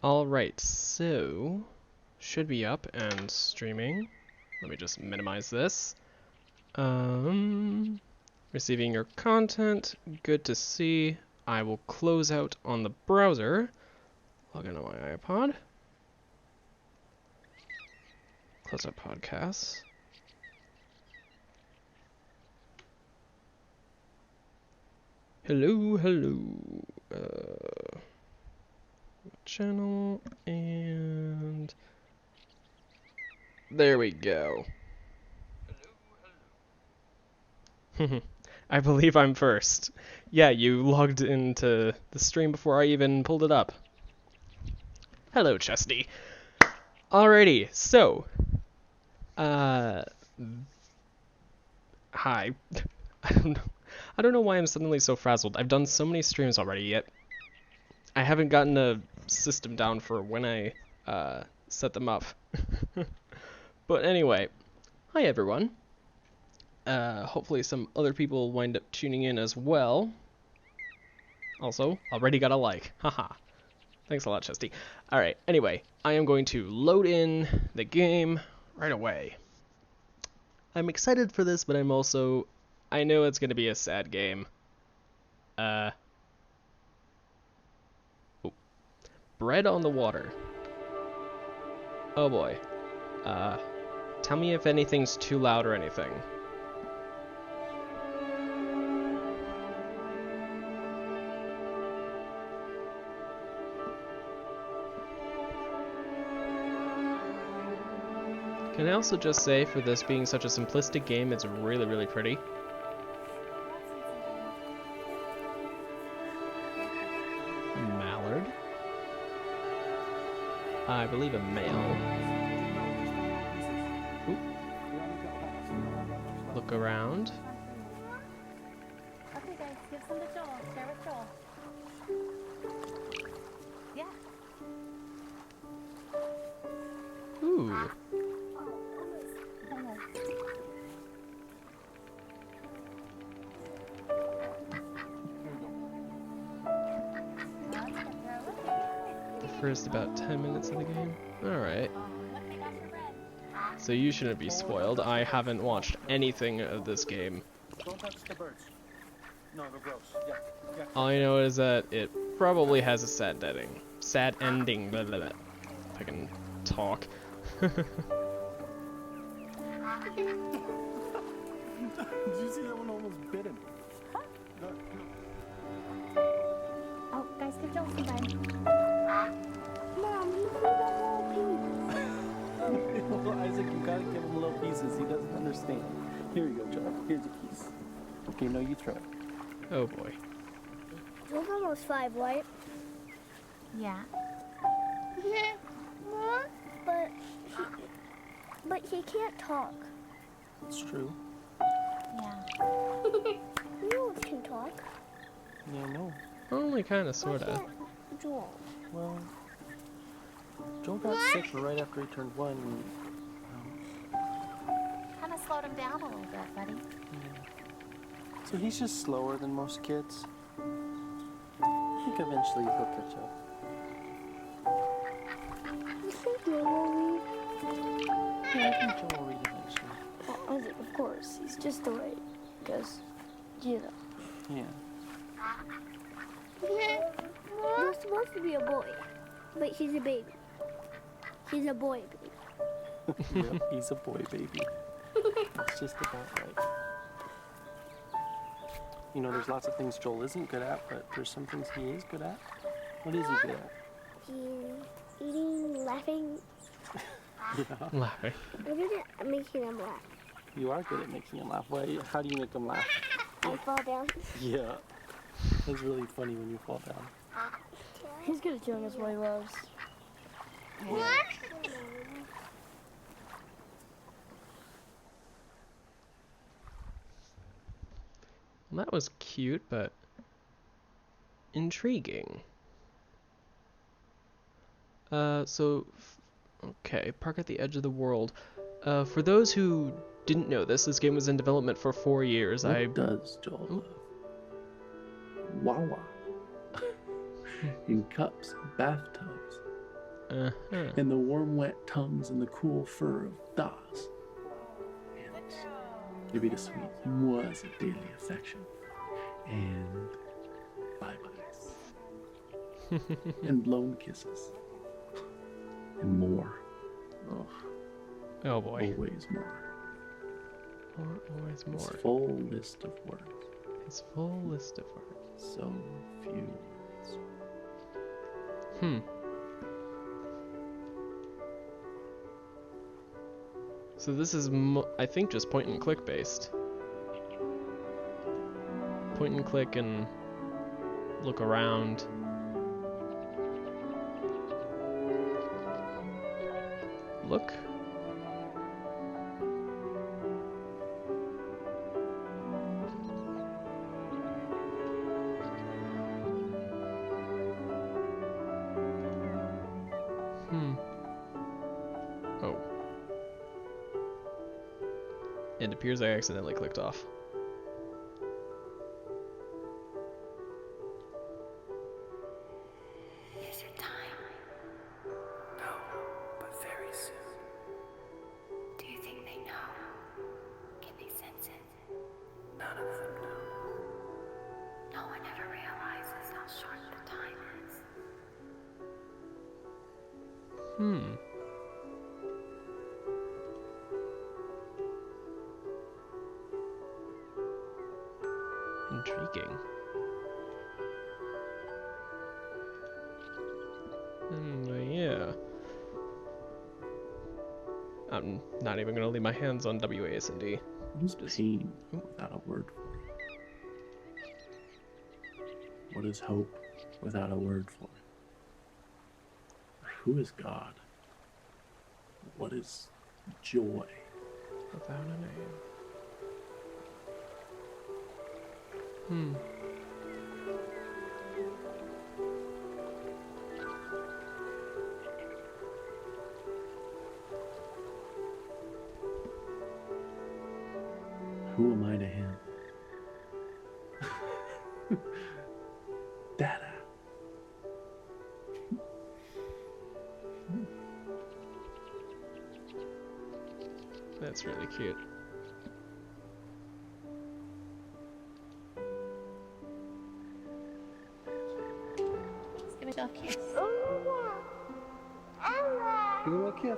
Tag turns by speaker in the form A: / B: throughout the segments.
A: Alright, so should be up and streaming. Let me just minimize this. Receiving your content, good to see. I will close out on the browser. Log into my iPod. Close out podcasts. Hello, hello. Channel, and there we go. I believe I'm first. Yeah, you logged into the stream before I even pulled it up. Hello, Chesty. Alrighty, so, hi. I don't know why I'm suddenly so frazzled. I've done so many streams already, yet I haven't gotten a system down for when I set them up. But anyway, hi everyone. Hopefully some other people wind up tuning in as well. Also, already got a like. Haha. Thanks a lot, Chesty. Alright, anyway, I am going to load in the game right away. I'm excited for this, but I know it's going to be a sad game. Bread on the water. Oh boy. Tell me if anything's too loud or anything. Can I also just say, for this being such a simplistic game, it's really, really pretty. Mallard. I believe a male. Ooh. Look around.
B: Okay guys, give some to Joel. Share with Joel. Yeah.
A: Ooh. The first about 10 minutes of the game. Alright. So you shouldn't be spoiled. I haven't watched anything of this game.
C: Don't touch the birds. No, they're gross. Yeah.
A: All I know is that it probably has a sad ending. Sad ending. Blah, blah, blah. If I can talk.
C: Did you see that one almost bit him?
B: Oh, guys, give Joel some time.
C: Mom, you threw that little piece. Well, Isaac, you gotta give him little pieces. He doesn't understand. Here you go, Joel. Here's a piece. Okay, no, you throw it.
A: Oh boy.
D: Joel's almost 5, right?
B: Yeah.
D: But he can't talk.
C: It's true.
B: Yeah.
D: You can talk.
C: Yeah, no.
A: Only kinda,
D: Why
A: sorta.
D: can't Joel?
C: Well, Joel got sick right after he turned 1.
B: Kind of slowed him down a little bit, buddy.
C: So he's just slower than most kids. I think eventually he'll catch up.
D: You think Joel will read?
C: Yeah, I think Joel will read eventually.
D: Oh, Isaac, of course. He's just the way. Because, you know.
C: Yeah.
D: You're supposed to be a boy. But he's a baby. He's a boy baby.
C: Yep, he's a boy baby. That's just about right. You know, there's lots of things Joel isn't good at, but there's some things he is good at. What is he good at?
D: He's eating, laughing.
C: Yeah.
A: Laughing.
D: I'm good at making him laugh.
C: You are good at making him laugh. How do you make him laugh?
D: I fall down.
C: Yeah. It's really funny when you fall down.
D: He's good at showing us what he loves.
A: Well, that was cute, but intriguing. Okay, Park at the Edge of the World. For those who didn't know this game was in development for 4 years.
C: What does Joel love? Wawa. In cups, bathtubs,
A: Uh-huh.
C: and the warm, wet tongues and the cool fur of Das. And maybe the sweet was a daily affection. And bye-byes. And blown kisses. And more. Oh,
A: Oh boy.
C: always more.
A: Always
C: His
A: more.
C: full list of words.
A: His full list of words.
C: So few words.
A: Hmm. So this is, I think, just point and click based. Point and click and look around. Look. Oh. It appears I accidentally clicked off.
E: Is it time? No, but very soon. Do you think they know? Can they sense it? None of them know. No one ever realizes how short the time is.
A: Hmm. Intriguing. Yeah. I'm not even gonna leave my hands on WASD.
C: What is pain without a word for it? What is hope without a word for it? Who is God? What is joy?
A: Without a name. Hmm.
C: Who am I to him? Dada.
A: That's really cute.
B: Let's give it a kiss.
C: Give him a kiss.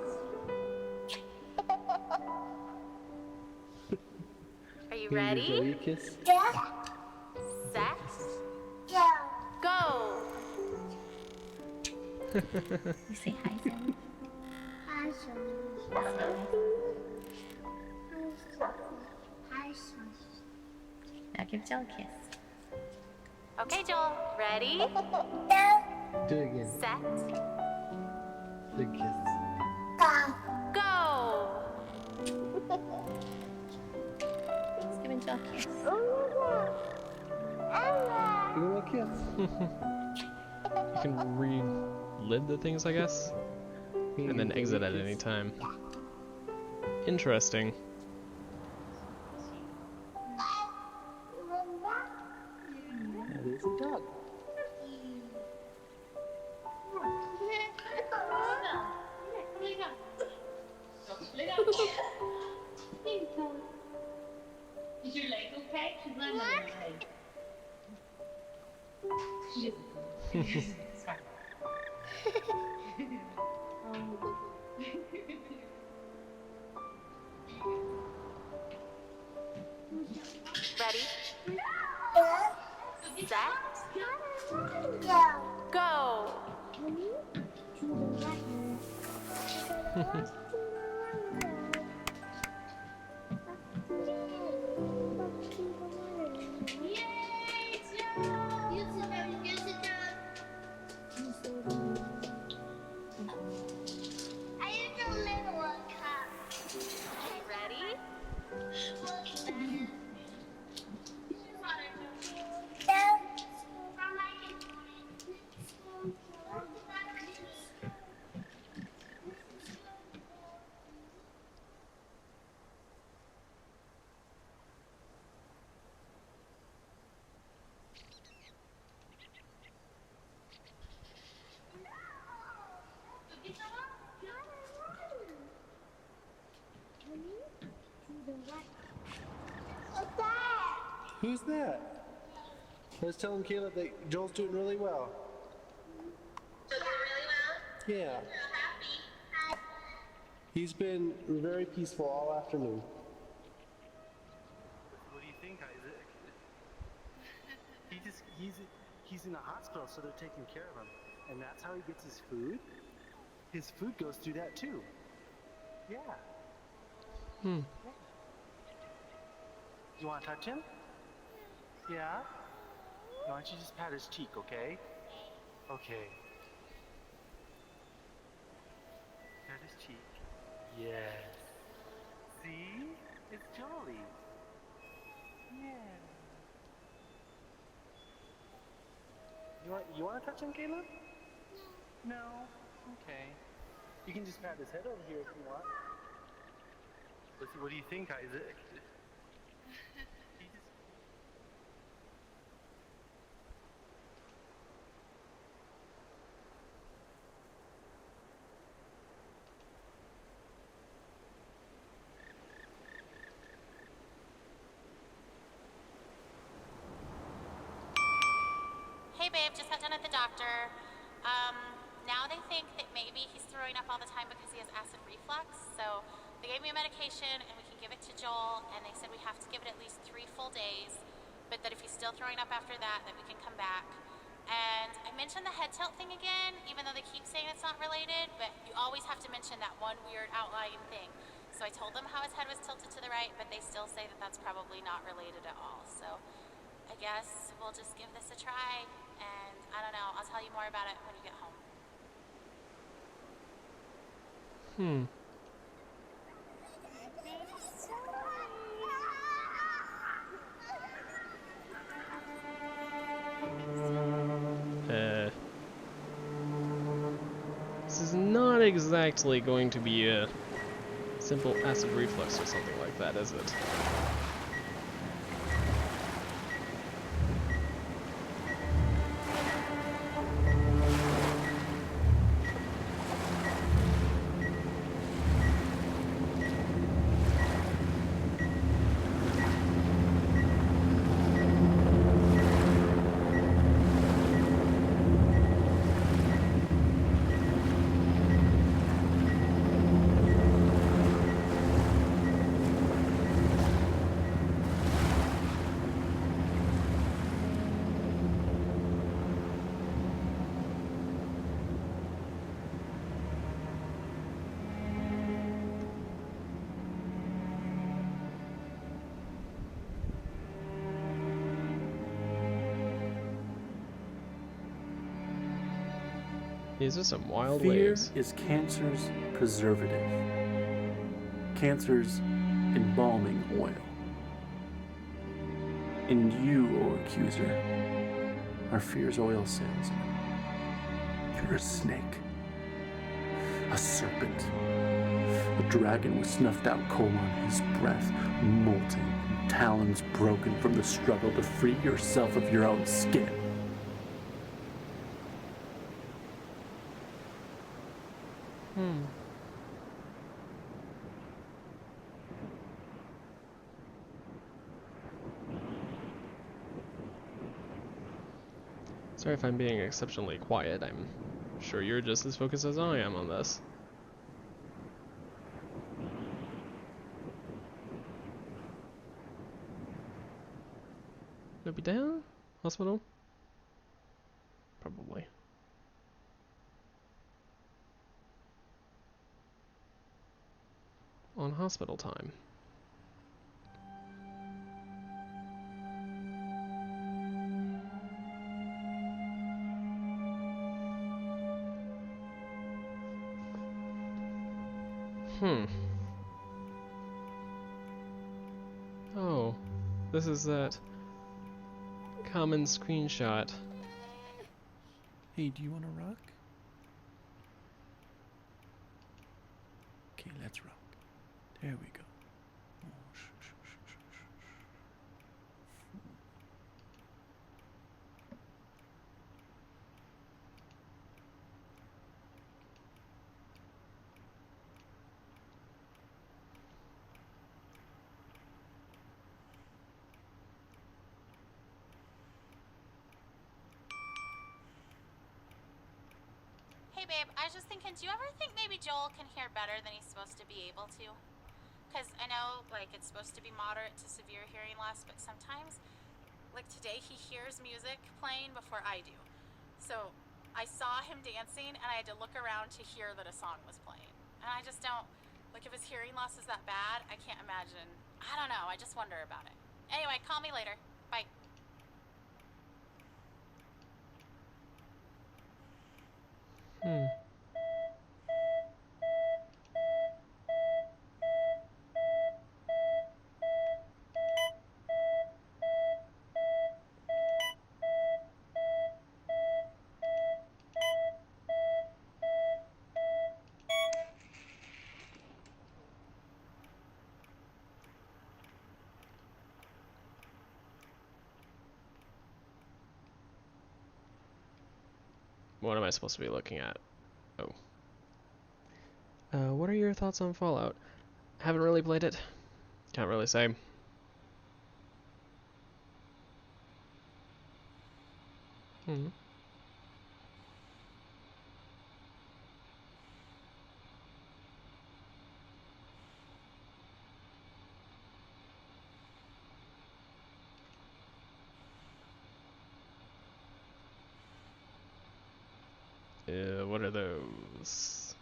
E: Are you
C: Can you give Zoe
E: ready?
C: a kiss?
E: Set? Go!
B: You say hi, Zoe.
D: Hi,
B: Now give Joe a kiss.
E: Okay, Joel. Ready?
C: Do it again.
E: Set?
C: Big kiss.
E: Go!
B: Let's give Joe a kiss.
C: Give him a kiss.
A: You can relive the things, I guess, and then exit at any time. Interesting.
C: That is a dog.
F: Is your leg okay? She's laying on your leg. It's fine.
E: Ready? Set? Go!
F: Yay! Joe! You sit down. You sit down.
D: I used to live in one cup.
E: Ready?
G: Who's that? I was telling Caleb that Joel's doing really well.
F: Joel's doing really well?
G: Yeah.
F: So happy.
G: He's been very peaceful all afternoon. What do you think, Isaac? He's in a hospital, so they're taking care of him. And that's how he gets his food? His food goes through that too. Yeah.
A: Hmm.
G: You want to touch him? Yeah? Why don't you just pat his cheek, okay? Okay. Pat his cheek. Yes. See? It's Jolly. Yeah. You want to touch him, Caleb? No. Okay. You can just pat his head over here if you want. What do you think, Isaac? He just...
F: Hey babe, just got done at the doctor. Now they think that maybe he's throwing up all the time because he has acid reflux. So they gave me a medication and we can give it to Joel, and they said we have to give it at least 3 full days, but that if he's still throwing up after that we can come back. And I mentioned the head tilt thing again, even though they keep saying it's not related, but you always have to mention that one weird outlying thing. So I told them how his head was tilted to the right, but they still say that that's probably not related at all. So I guess we'll just give this a try, and I don't know, I'll tell you more about it when you get home.
A: Hmm. This is not exactly going to be a simple acid reflux or something like that, is it? These are some wild
C: Fear
A: waves.
C: is cancer's preservative. Cancer's embalming oil. And you, O accuser, are fear's oil salesman. You're a snake. A serpent. A dragon with snuffed out coal on his breath, molting, and talons broken from the struggle to free yourself of your own skin.
A: Sorry if I'm being exceptionally quiet. I'm sure you're just as focused as I am on this. Gonna be down? Hospital? Probably. On hospital time. Oh, this is that common screenshot.
C: Hey, do you want to rock? Okay, let's rock. There we go. Oh,
F: Babe, I was just thinking, do you ever think maybe Joel can hear better than he's supposed to be able to? Because I know, like, it's supposed to be moderate to severe hearing loss, but sometimes, like today, he hears music playing before I do. So I saw him dancing, and I had to look around to hear that a song was playing. And I just don't, like, if his hearing loss is that bad, I can't imagine. I don't know, I just wonder about it. Anyway, call me later. Bye.
A: What am I supposed to be looking at? Oh. What are your thoughts on Fallout? Haven't really played it. Can't really say. What are those?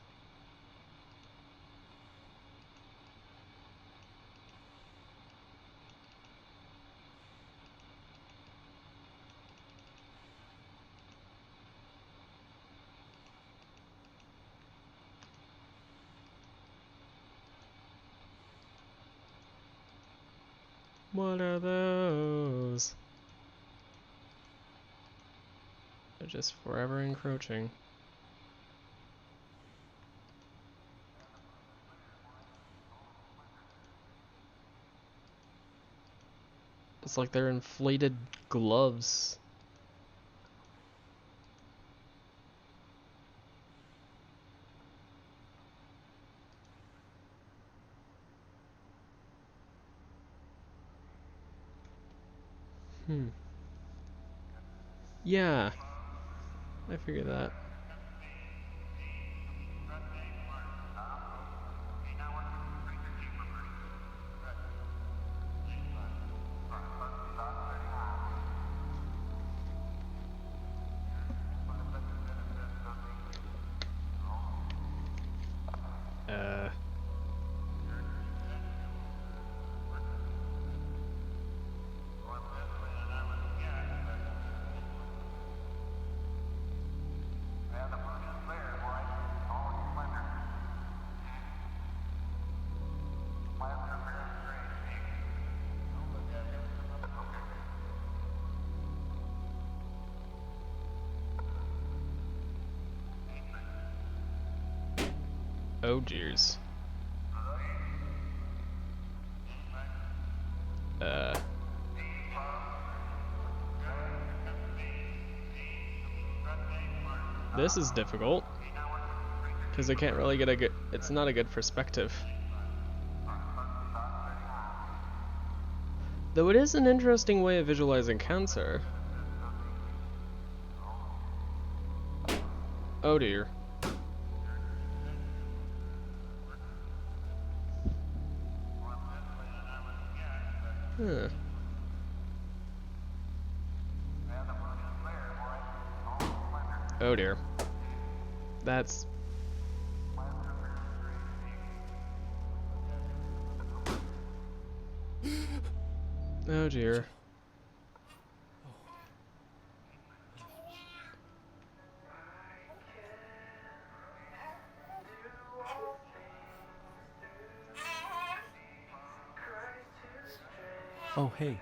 A: What are those? They're just forever encroaching. It's like they're inflated gloves. Yeah, I figured that. Oh dears. This is difficult because I can't really get a good. It's not a good perspective. Though it is an interesting way of visualizing cancer. Oh dear. Huh. Oh dear. That's... Oh dear.
C: Oh, hey.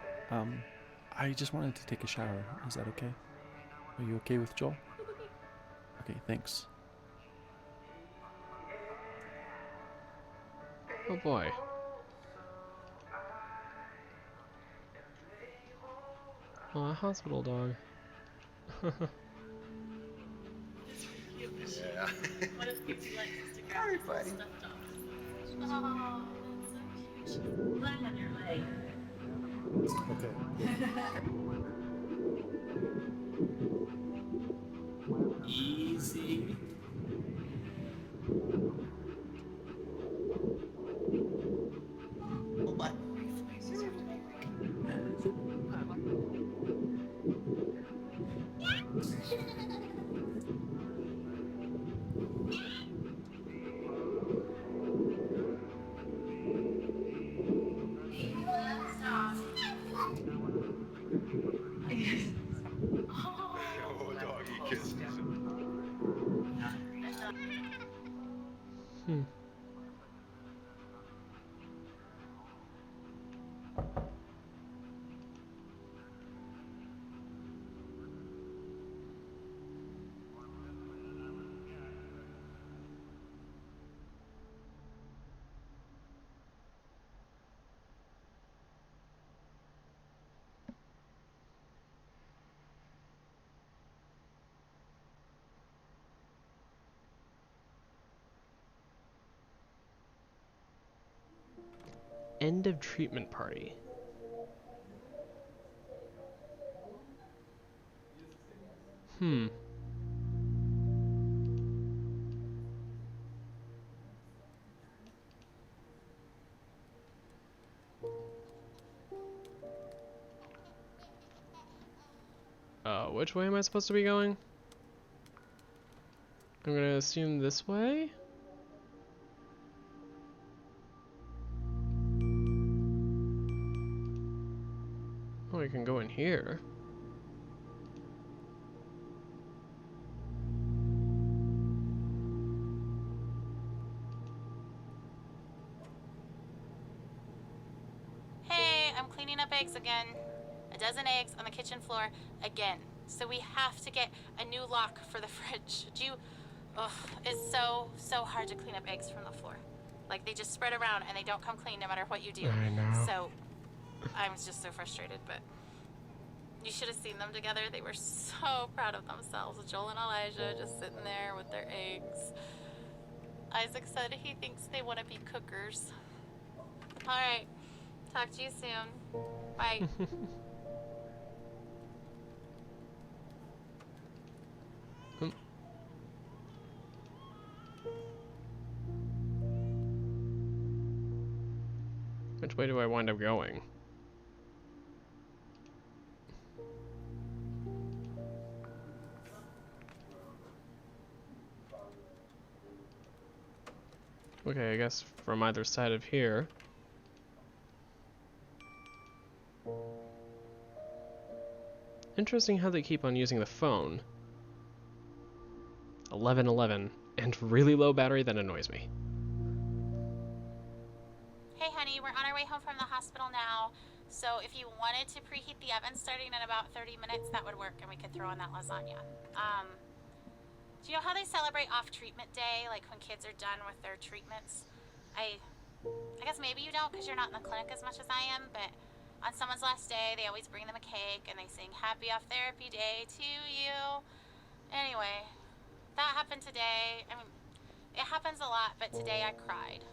C: I just wanted to take a shower. Is that okay? Are you okay with Joel? Okay, thanks.
A: Oh boy. Oh, a hospital dog.
B: What if kids like to grab stuffed dogs? Oh, that's so cute. Land on your leg.
C: Easy.
A: Hmm. End of treatment party. Hmm. Which way am I supposed to be going? I'm gonna assume this way? Oh, I can go in here.
F: Hey, I'm cleaning up eggs again. A dozen eggs on the kitchen floor again. So we have to get a new lock for the fridge. Ugh, it's so hard to clean up eggs from the floor. Like, they just spread around and they don't come clean no matter what you do.
A: I know.
F: So, I'm just so frustrated, but you should have seen them together. They were so proud of themselves. Joel and Elijah just sitting there with their eggs. Isaac said he thinks they want to be cookers. Alright, talk to you soon. Bye.
A: Which way do I wind up going? Okay, I guess from either side of here. Interesting how they keep on using the phone. 1111 and really low battery, that annoys me.
F: Hey honey, we're on our way home from the hospital now. So if you wanted to preheat the oven starting in about 30 minutes, that would work and we could throw in that lasagna. Do you know how they celebrate off-treatment day, like when kids are done with their treatments? I guess maybe you don't because you're not in the clinic as much as I am, but on someone's last day, they always bring them a cake and they sing happy off therapy day to you. Anyway, that happened today. I mean, it happens a lot, but today I cried.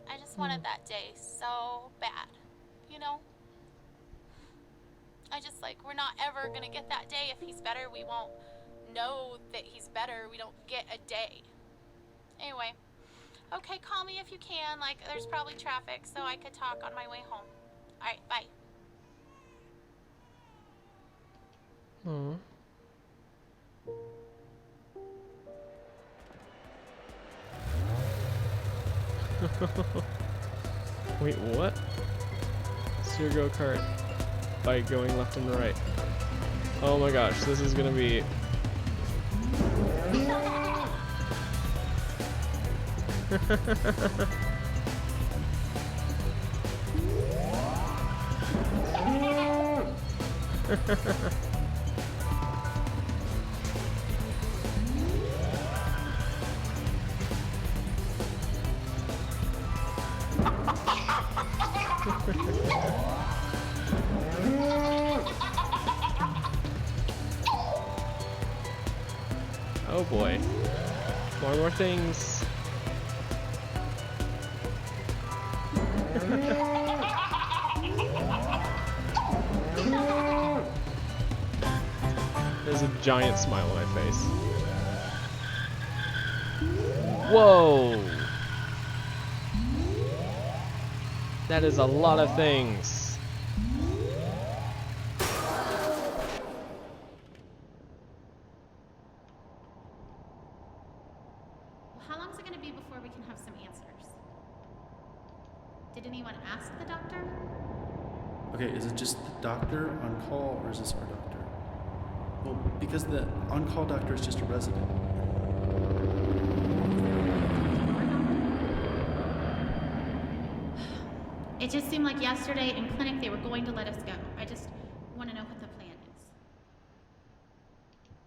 F: I just wanted that day so bad, you know? I just we're not ever gonna get that day. If he's better, we won't know that he's better. We don't get a day. Anyway, okay, call me if you can. There's probably traffic, so I could talk on my way home. Alright, bye.
A: Aww. Wait, what? Steer go-kart by going left and right. Oh my gosh, this is gonna be... Oh boy. More things. There's a giant smile on my face. Whoa! That is a lot of things.
F: How long is it going to be before we can have some answers? Did anyone ask the doctor?
C: Okay, is it just the doctor on call, or is this our doctor? Well, because the on-call doctor is just a resident.
F: It just seemed like yesterday in clinic they were going to let us go. I just want to know what the plan is.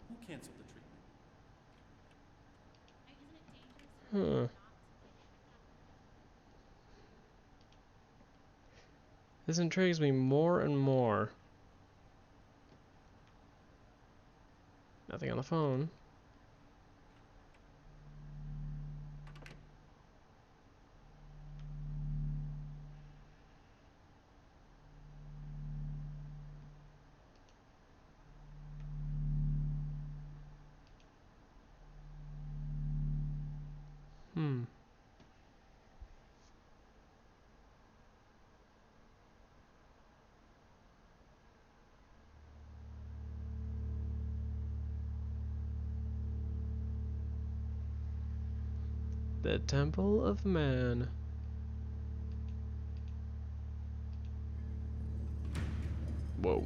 C: Who canceled the treatment?
F: Isn't it dangerous?
A: Huh. This intrigues me more and more. Nothing on the phone. Hmm. The Temple of Man. Whoa.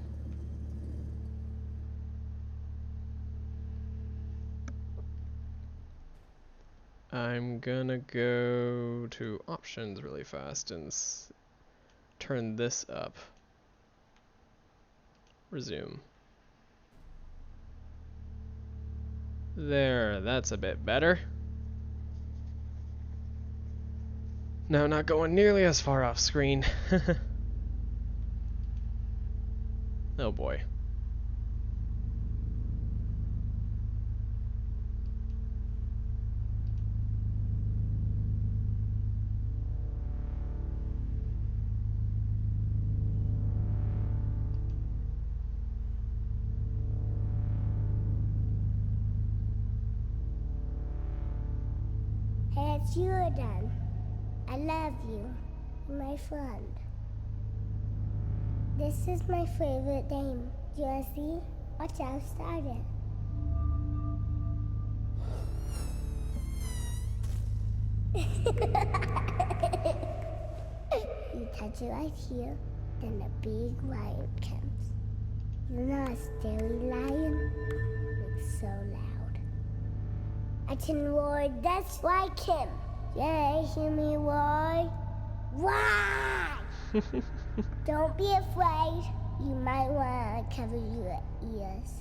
A: I'm gonna go to options really fast and turn this up. Resume. There, that's a bit better. No, not going nearly as far off screen. Oh boy.
D: Hey, it's you again. I love you, my friend. This is my favorite game. Do you want to see? Watch out, start it. You touch it right here, then the big lion comes. You know a scary lion? It's so loud. I can roar just like him. Yeah, hear me roar? Roar! Don't be afraid. You might want to cover your ears.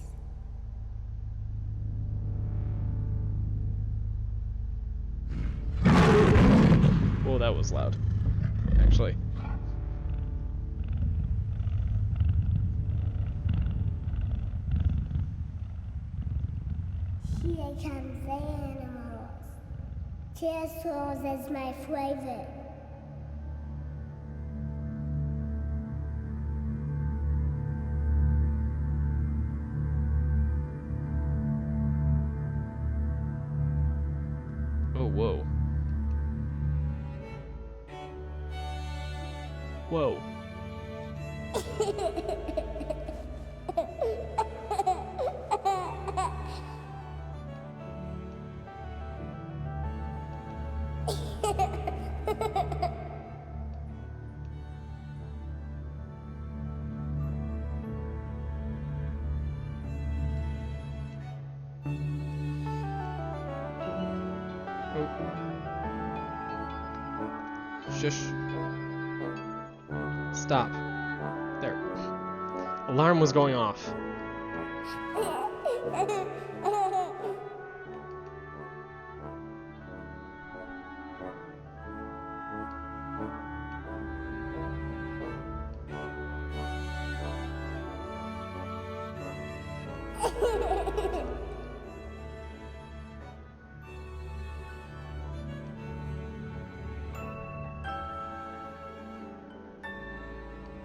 A: Oh, that was loud. Actually.
D: Here comes the animals. Pterosaurs is my favorite.
A: Oh, whoa. Whoa. Shush. Stop. There. Alarm was going off.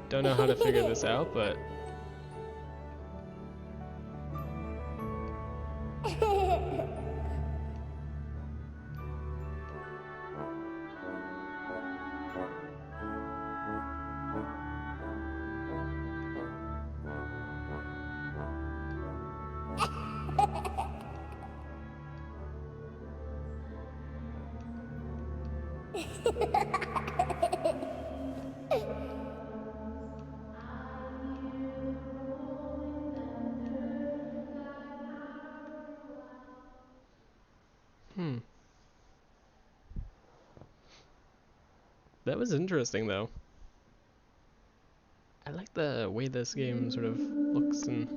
A: Don't know how to figure this out, but that was interesting though. like the way this game sort of looks and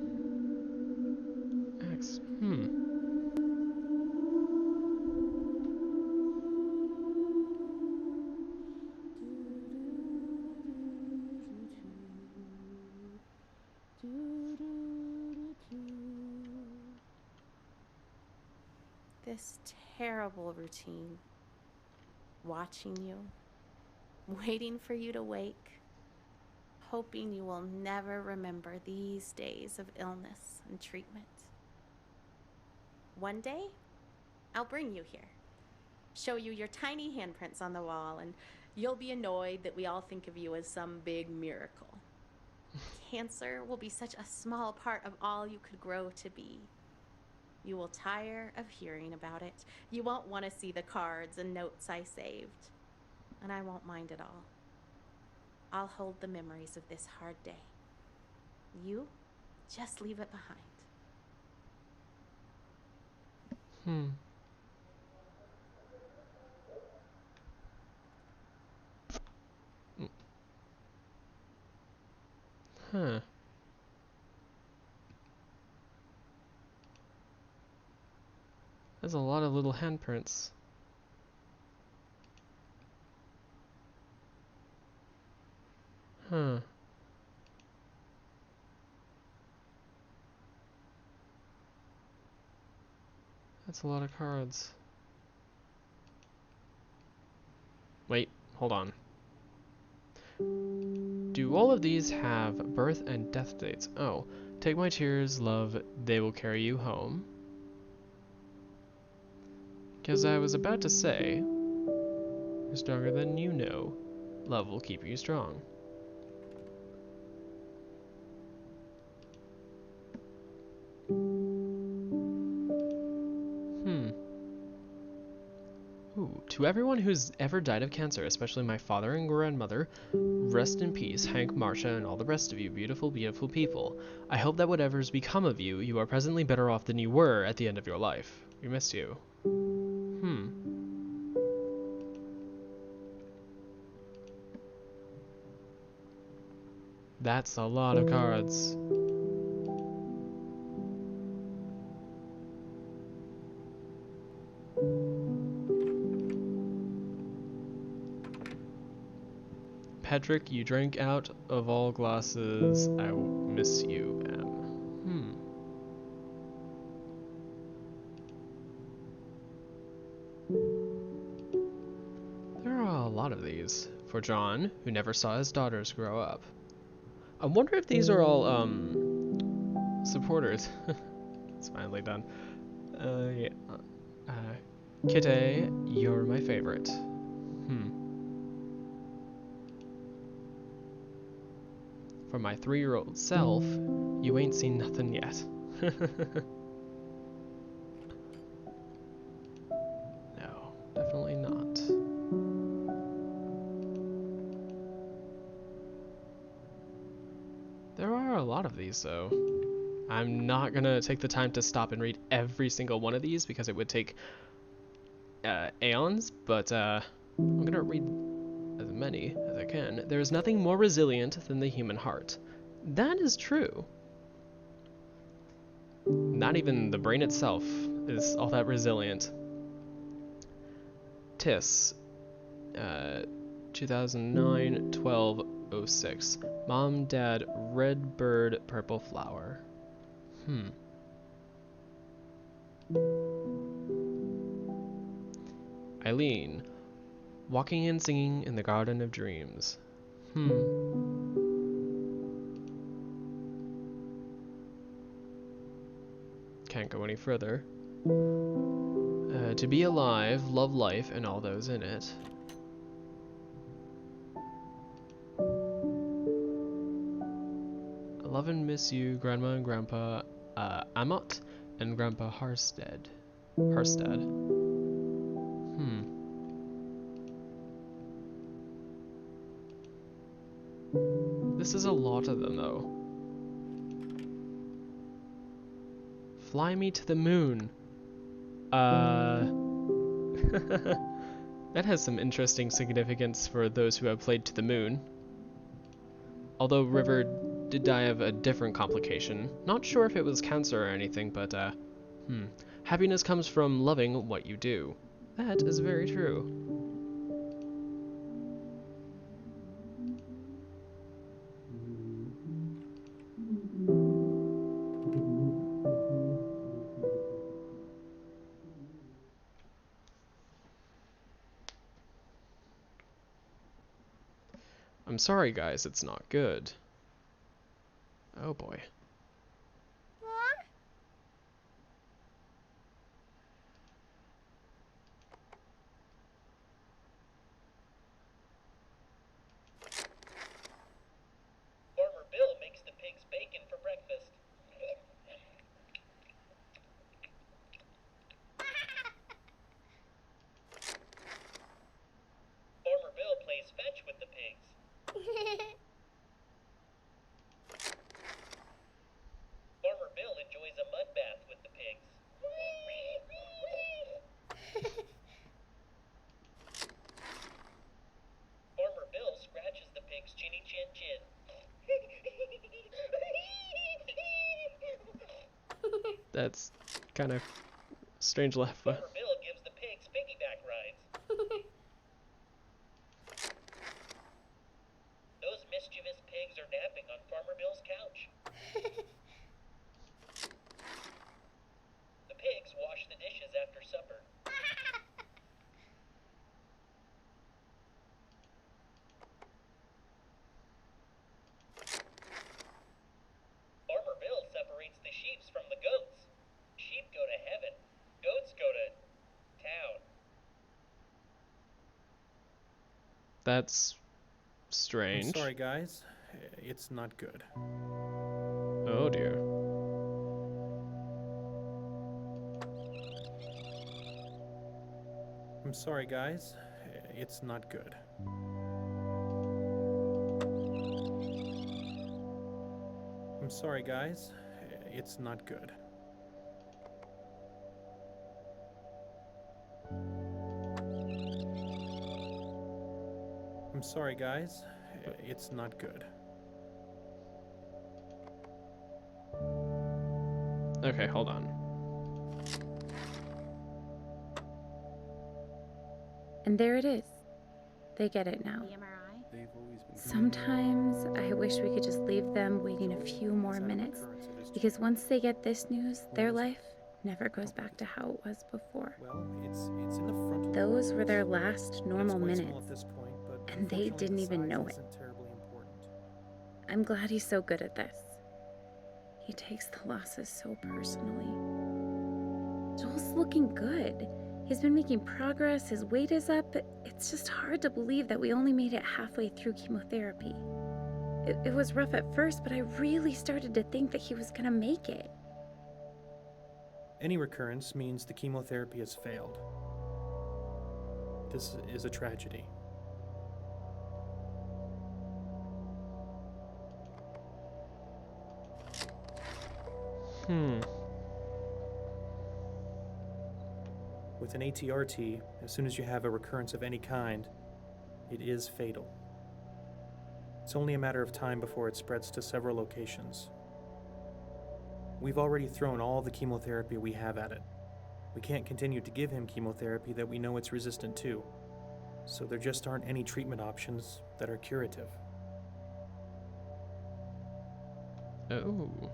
A: acts.
H: This terrible routine. Watching you, waiting for you to wake, hoping you will never remember these days of illness and treatment. One day, I'll bring you here, show you your tiny handprints on the wall, and you'll be annoyed that we all think of you as some big miracle. Cancer will be such a small part of all you could grow to be. You will tire of hearing about it. You won't want to see the cards and notes I saved. And I won't mind at all. I'll hold the memories of this hard day. You just leave it behind.
A: Huh. There's a lot of little handprints. Huh. That's a lot of cards. Wait, hold on. Do all of these have birth and death dates? Oh, take my tears, love, they will carry you home. Because I was about to say, you're stronger than you know. Love will keep you strong. Ooh, to everyone who's ever died of cancer, especially my father and grandmother, rest in peace, Hank, Marcia, and all the rest of you beautiful, beautiful people. I hope that whatever's become of you, you are presently better off than you were at the end of your life. We miss you. That's a lot of cards. Patrick, you drank out of all glasses. I miss you, M. There are a lot of these. For John, who never saw his daughters grow up. I wonder if these are all, supporters. It's finally done. Yeah. Kitty, you're my favorite. For my 3-year-old self, you ain't seen nothing yet. No, definitely not. There are a lot of these, though. I'm not gonna take the time to stop and read every single one of these because it would take aeons, but I'm gonna read as many as I can. There is nothing more resilient than the human heart. That is true. Not even the brain itself is all that resilient. Tis, 2009, 12/06. Mom, Dad, red bird, purple flower. Eileen, walking and singing in the garden of dreams. Can't go any further. To be alive, love life, and all those in it. I love and miss you, Grandma and Grandpa Amott and Grandpa Harstead. This is a lot of them, though. Fly me to the moon. That has some interesting significance for those who have played to the moon. Although River did die of a different complication. Not sure if it was cancer or anything, but happiness comes from loving what you do. That is very true. I'm sorry, guys, it's not good. Oh boy.
I: Farmer Bill makes the pigs bacon for breakfast. Farmer Bill plays fetch with the pigs. Farmer Bill enjoys a mud bath with the pigs. Farmer Bill scratches the pig's chinny chin chin.
A: That's kind of strange laugh.
I: Farmer Bill gives the pigs piggyback rides. Those mischievous pigs are napping on Farmer Bill's couch. The pigs wash the dishes after supper. Farmer Bill separates the sheep from the goats. Sheep go to heaven. Goats go to town.
A: That's strange.
J: I'm sorry, guys. It's not good.
A: Oh dear.
J: I'm sorry, guys. It's not good. I'm sorry, guys. It's not good. I'm sorry, guys. It's not good.
A: Okay, hold on.
K: And there it is. They get it now.
F: The MRI?
C: They've always been.
K: Sometimes I wish we could just leave them waiting a few more minutes, because once they get this news, their life never goes back to how it was before.
J: Well, it's in the frontal.
K: Those were their last normal
J: It's quite
K: minutes,
J: small at this point, but
K: and they
J: unfortunately
K: didn't
J: the
K: even
J: size
K: know it.
J: isn't terribly important.
K: I'm glad he's so good at this. He takes the losses so personally. Joel's looking good. He's been making progress, his weight is up. It's just hard to believe that we only made it halfway through chemotherapy. It was rough at first, but I really started to think that he was gonna make it.
J: Any recurrence means the chemotherapy has failed. This is a tragedy. With an ATRT, as soon as you have a recurrence of any kind, it is fatal. It's only a matter of time before it spreads to several locations. We've already thrown all the chemotherapy we have at it. We can't continue to give him chemotherapy that we know it's resistant to, so there just aren't any treatment options that are curative.
A: Oh.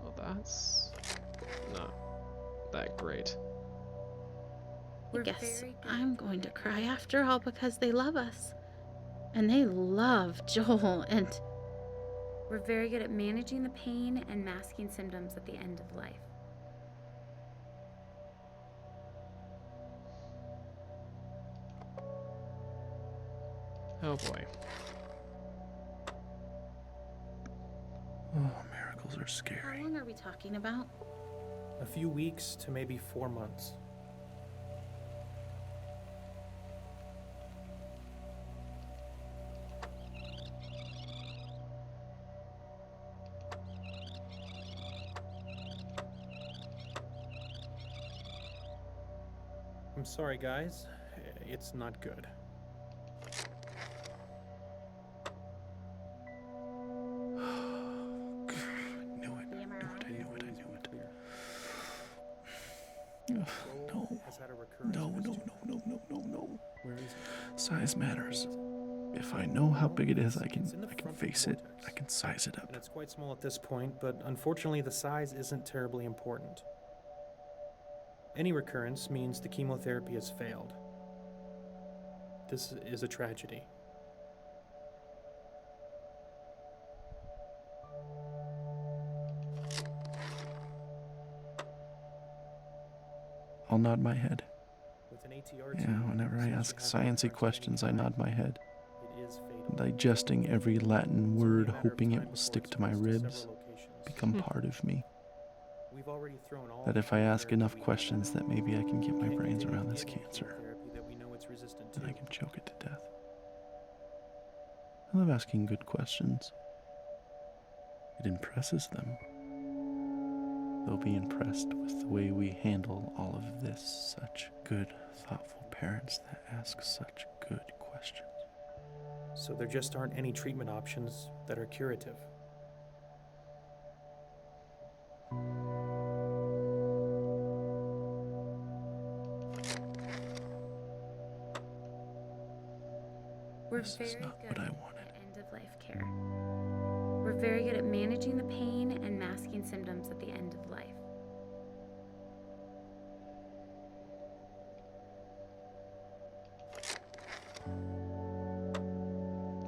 A: Well, that's not that great.
H: I guess I'm going to cry after all because they love us. And they love Joel, and
K: We're very good at managing the pain and masking symptoms at the end of life.
A: Oh boy.
C: Oh, miracles are
H: how
C: scary.
H: long are we talking about?
J: A few weeks to maybe 4 months. I'm sorry, guys. It's not good. recurrence.
C: No,
J: of this
C: no,
J: tumor.
C: no, no, no, no, no.
J: Where is it?
C: Size matters. If I know how big it is, I can
J: It's in the frontal
C: face it.
J: cortex.
C: I can size it up.
J: And it's quite small at this point, but unfortunately the size isn't terribly important. Any recurrence means the chemotherapy has failed. This is a tragedy.
C: I'll nod my head.
J: With an ATRT,
C: Yeah, whenever I
J: since you
C: ask
J: have
C: sciencey
J: recurrence of any
C: questions, I
J: kind,
C: nod my head,
J: It is fatal.
C: digesting every Latin
J: It's only a
C: word,
J: matter of
C: hoping it
J: time
C: will
J: before
C: stick
J: it
C: to my
J: spreads
C: ribs,
J: several locations.
C: become part of me.
J: We've already thrown all
C: That
J: the
C: if I ask
J: chemotherapy
C: enough
J: we have
C: questions,
J: at
C: that maybe I can get my
J: Can't
C: brains
J: continue
C: around this
J: giving
C: cancer,
J: chemotherapy that we know it's resistant
C: and I
J: to.
C: can choke it to death. I love asking good questions. It impresses them. They'll be impressed with the way we handle all of this. Such good, thoughtful parents that ask such good questions.
J: So there just aren't any treatment options that are curative.
K: We're
C: This
K: very
C: is not
K: good
C: what I wanted.
K: at end-of-life care. We're very good at managing the pain and masking symptoms at the end of life.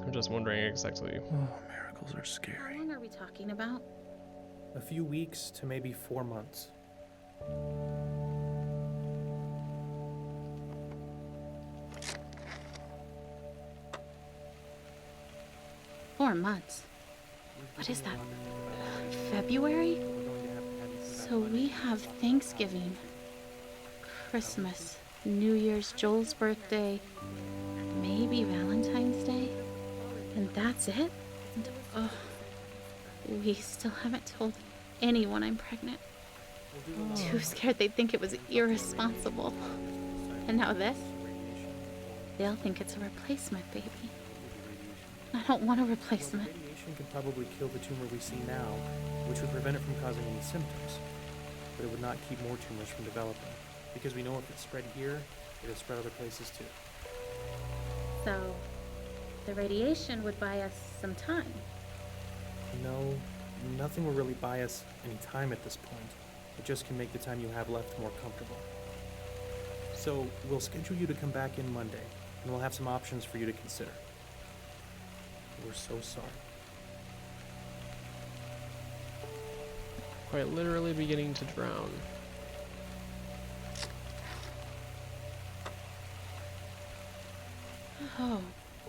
A: I'm just wondering exactly.
C: Oh, miracles are
K: How
C: scary.
K: long are we talking about?
J: A few weeks to maybe 4 months.
L: Four months. What is that? February? So we have Thanksgiving, Christmas, New Year's, Joel's birthday, maybe Valentine's Day, and that's it? Oh, we still haven't told anyone I'm pregnant. Too scared they'd think it was irresponsible. And now this? They'll think it's a replacement baby. I don't want a replacement.
J: Radiation can probably kill the tumor we see now, which would prevent it from causing any symptoms. But it would not keep more tumors from developing, because we know if it spread here, it'll spread other places too.
K: So, the radiation would buy us some time.
J: No, nothing will really buy us any time at this point. It just can make the time you have left more comfortable. So, we'll schedule you to come back in Monday, and we'll have some options for you to consider. We're so sorry.
A: Quite literally beginning to drown.
L: Oh,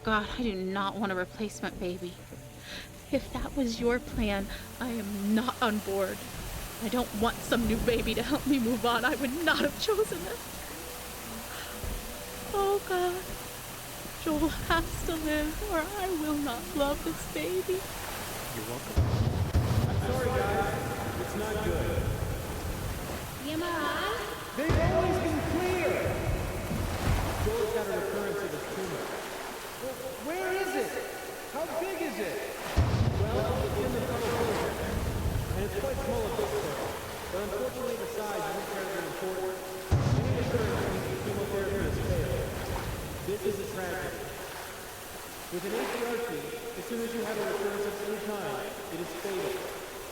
L: God, I do not want a replacement baby. If that was your plan, I am not on board. I don't want some new baby to help me move on. I would not have chosen it. Oh, God. Joel has to live, or I will not love this baby.
J: You're welcome. I'm sorry, guys. It's not good.
L: Yama?
J: They've always been clear! Joel's got a recurrence of his tumor. Well, where is it? How big is it? Well, it's in the frontal cortex. And it's quite small at this point. But unfortunately, the size isn't terribly important. Any recurrence means the chemotherapy has failed. This is a tragedy. With an ATRT, as soon as you have a recurrence of any kind, it is fatal.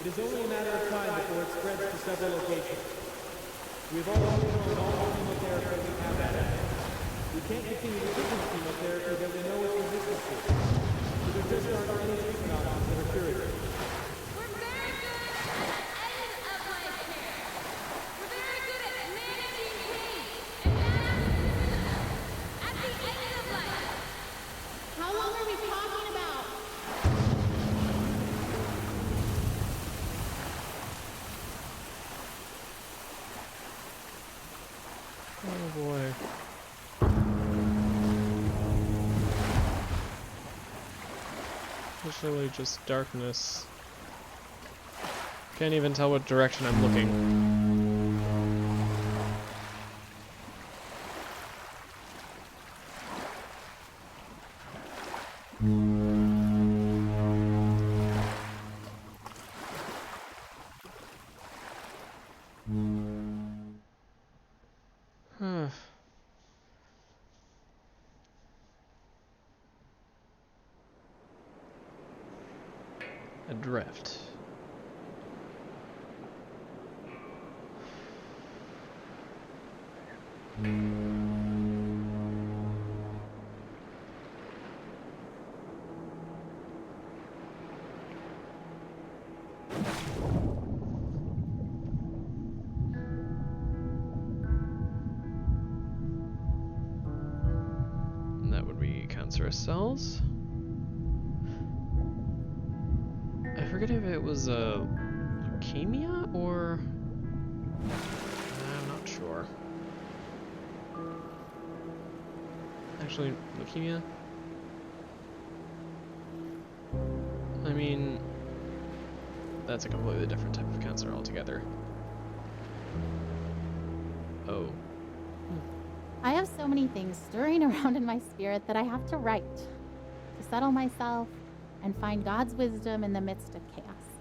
J: It is only a matter of time before it spreads to several locations. We have already thrown all the chemotherapy we have at it. We can't continue to give this chemotherapy that we know it's resistant to. So there just aren't any treatment options that are curative.
E: We're very good at end-of-life care. We're very good at managing pain and masking at the end of life.
L: How long are we talking about?
A: Oh boy. It's really just darkness. Can't even tell what direction I'm looking. adrift. And that would be cancerous cells. I forget if it was leukemia or I'm not sure. Actually, leukemia? I mean, that's a completely different type of cancer altogether. Oh.
L: I have so many things stirring around in my spirit that I have to write to settle myself and find God's wisdom in the midst of chaos.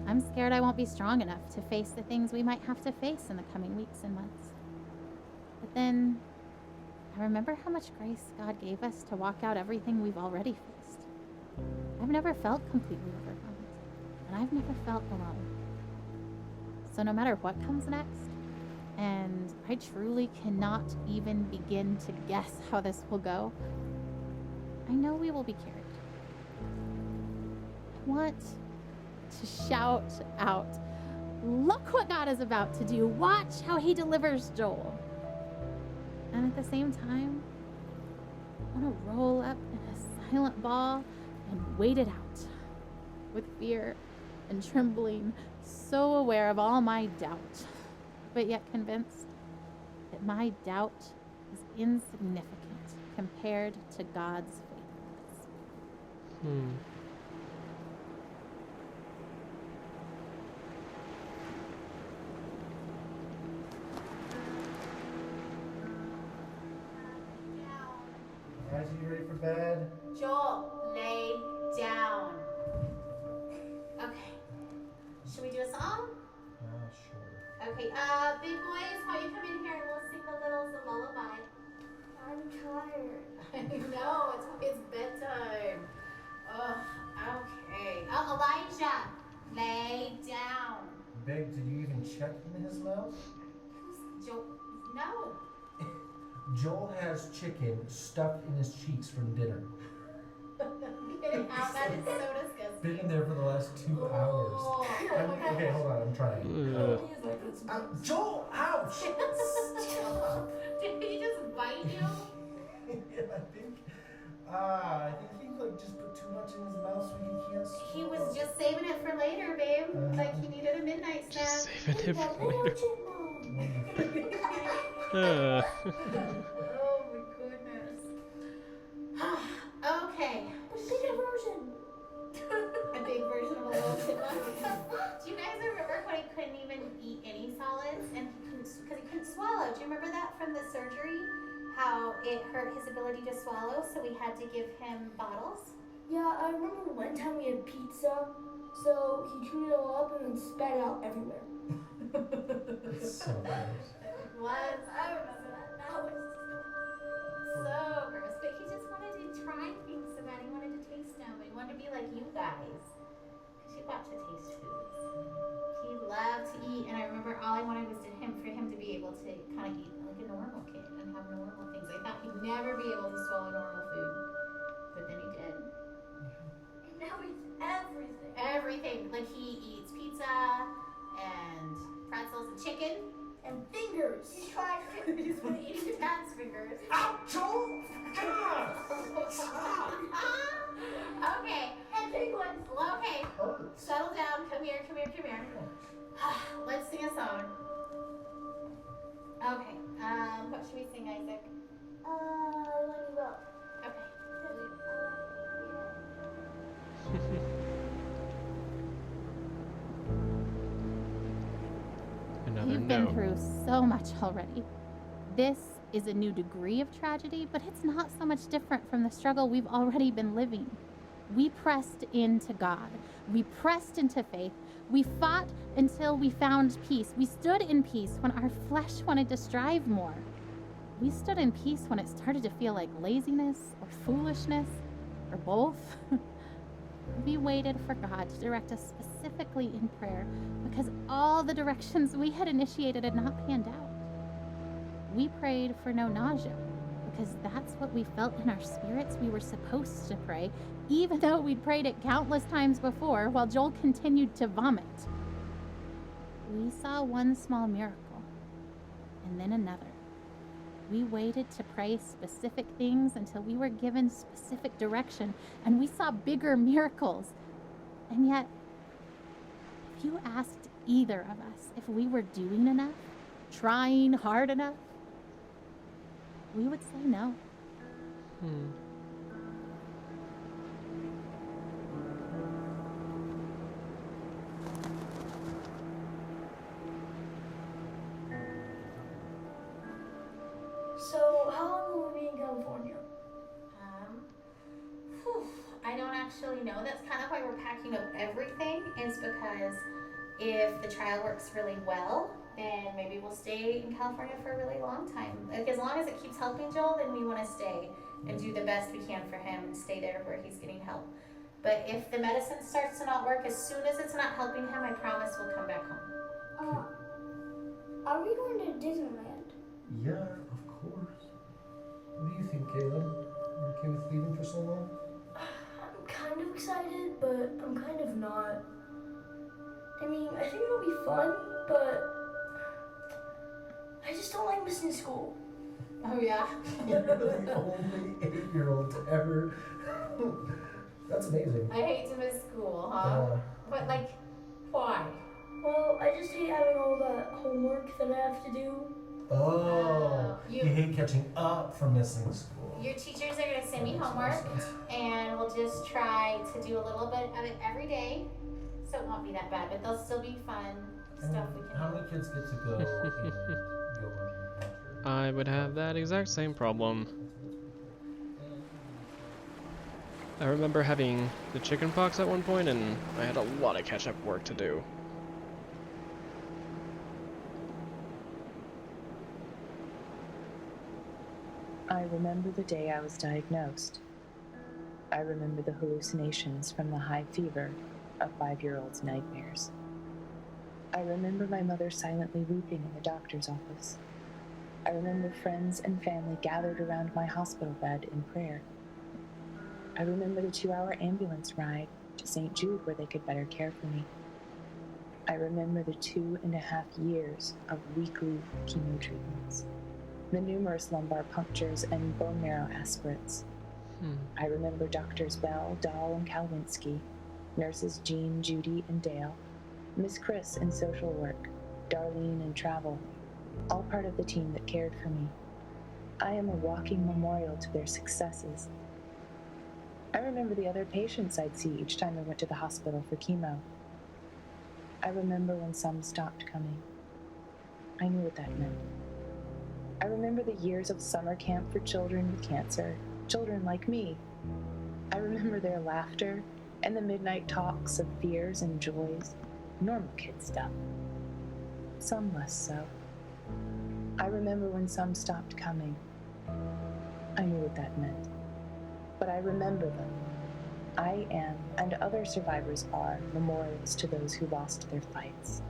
L: I'm scared I won't be strong enough to face the things we might have to face in the coming weeks and months. But then I remember how much grace God gave us to walk out everything we've already faced. I've never felt completely overwhelmed, and I've never felt alone. So no matter what comes next, and I truly cannot even begin to guess how this will go, I know we will be carried. I want to shout out, look what God is about to do. Watch how he delivers Joel. And at the same time, I want to roll up in a silent ball and wait it out with fear and trembling, so aware of all my doubt, but yet convinced that my doubt is insignificant compared to God's faithfulness.
M: Guys, are you ready for bed?
H: Joel, lay down. Okay. Should we do a song?
M: Sure.
H: Okay, big boys, why don't you come in here and we'll sing the littles a lullaby.
D: I'm tired.
H: I know, it's bedtime. Ugh, okay. Oh, Elijah, lay down.
M: Big, did you even check in his mouth?
H: Joel, no.
M: Joel has chicken stuffed in his cheeks from dinner.
H: Get it out, that is so disgusting.
M: Been in there for the last 2 hours. Okay, hold on, I'm trying. Joel, ouch! Stop.
H: Did he just bite you?
M: Yeah, I think he like just put too much in his mouth so he can't swallow.
H: He was just saving it for later, babe. Like he needed a midnight snack.
A: Just saving it for later.
H: Oh my goodness. Okay.
D: A bigger version.
H: A big version of a little chipmunk. Do you guys remember when he couldn't even eat any solids and because he couldn't swallow? Do you remember that from the surgery? How it hurt his ability to swallow, so we had to give him bottles?
D: Yeah, I remember one time we had pizza, so he chewed it all up and then spat it out everywhere.
M: That's so gross.
H: It was. I remember that. That was so gross. But he just wanted to try things so bad. He wanted to taste them. He wanted to be like you guys. Because you got to taste foods. He loved to eat, and I remember all I wanted was for him to be able to kind of eat like a normal kid and have normal things. I thought he'd never be able to swallow normal food. But then he did.
D: And now he's everything.
H: Everything. Like he eats pizza and pretzels and chicken.
D: And fingers. He's trying to.
H: He's eating dad's fingers.
M: Ow, Joel! God!
H: Okay.
D: And penguins.
H: Okay. Settle down. Come here. Let's sing a song. Okay. What should we sing, Isaac?
D: Let me go.
H: Okay.
A: Another
L: You've
A: no.
L: been through so much already. This is a new degree of tragedy, but it's not so much different from the struggle we've already been living. We pressed into God. We pressed into faith. We fought until we found peace. We stood in peace when our flesh wanted to strive more. We stood in peace when it started to feel like laziness or foolishness or both. we waited for God to direct us specifically in prayer because all the directions we had initiated had not panned out. We prayed for no nausea because that's what we felt in our spirits we were supposed to pray, even though we'd prayed it countless times before while Joel continued to vomit. We saw one small miracle, and then another. We waited to pray specific things until we were given specific direction, and we saw bigger miracles. And yet, if you asked either of us if we were doing enough, trying hard enough, we would say no.
B: So, how long will we be in California?
F: I don't actually know. That's kind of why we're packing up everything, is because if the trial works really well, then maybe we'll stay in California for a really long time. Like, as long as it keeps helping Joel, then we want to stay and do the best we can for him and stay there where he's getting help. But if the medicine starts to not work, as soon as it's not helping him, I promise we'll come back home.
B: Are we going to Disneyland?
M: Yeah, of course. What do you think, Caleb? You okay with leaving for so long?
B: I'm kind of excited, but I'm kind of not. I mean, I think it'll be fun, but I just don't like missing school.
F: Oh, yeah?
M: You're the only 8-year-old to ever. That's amazing.
F: I hate to miss school, huh? But, like, why?
B: Well, I just hate having all that homework that I have to do.
M: Oh, you hate catching up from missing school.
F: Your teachers are going to send me homework, and we'll just try to do a little bit of it every day, so it won't be that bad, but there'll still be fun stuff we can
M: How many kids get to go and go on an adventure?
A: I would have that exact same problem. I remember having the chicken pox at one point, and I had a lot of catch-up work to do.
N: I remember the day I was diagnosed. I remember the hallucinations from the high fever of 5-year-old's nightmares. I remember my mother silently weeping in the doctor's office. I remember friends and family gathered around my hospital bed in prayer. I remember the 2-hour ambulance ride to St. Jude where they could better care for me. I remember the 2.5 years of weekly chemo treatments, the numerous lumbar punctures and bone marrow aspirates. I remember Doctors Bell, Dahl, and Kalwinski, nurses Jean, Judy, and Dale, Miss Chris in social work, Darlene in travel, all part of the team that cared for me. I am a walking memorial to their successes. I remember the other patients I'd see each time I went to the hospital for chemo. I remember when some stopped coming. I knew what that meant. I remember the years of summer camp for children with cancer, children like me. I remember their laughter and the midnight talks of fears and joys, normal kid stuff. Some less so. I remember when some stopped coming. I knew what that meant. But I remember them. I am, and other survivors are, memorials to those who lost their fights.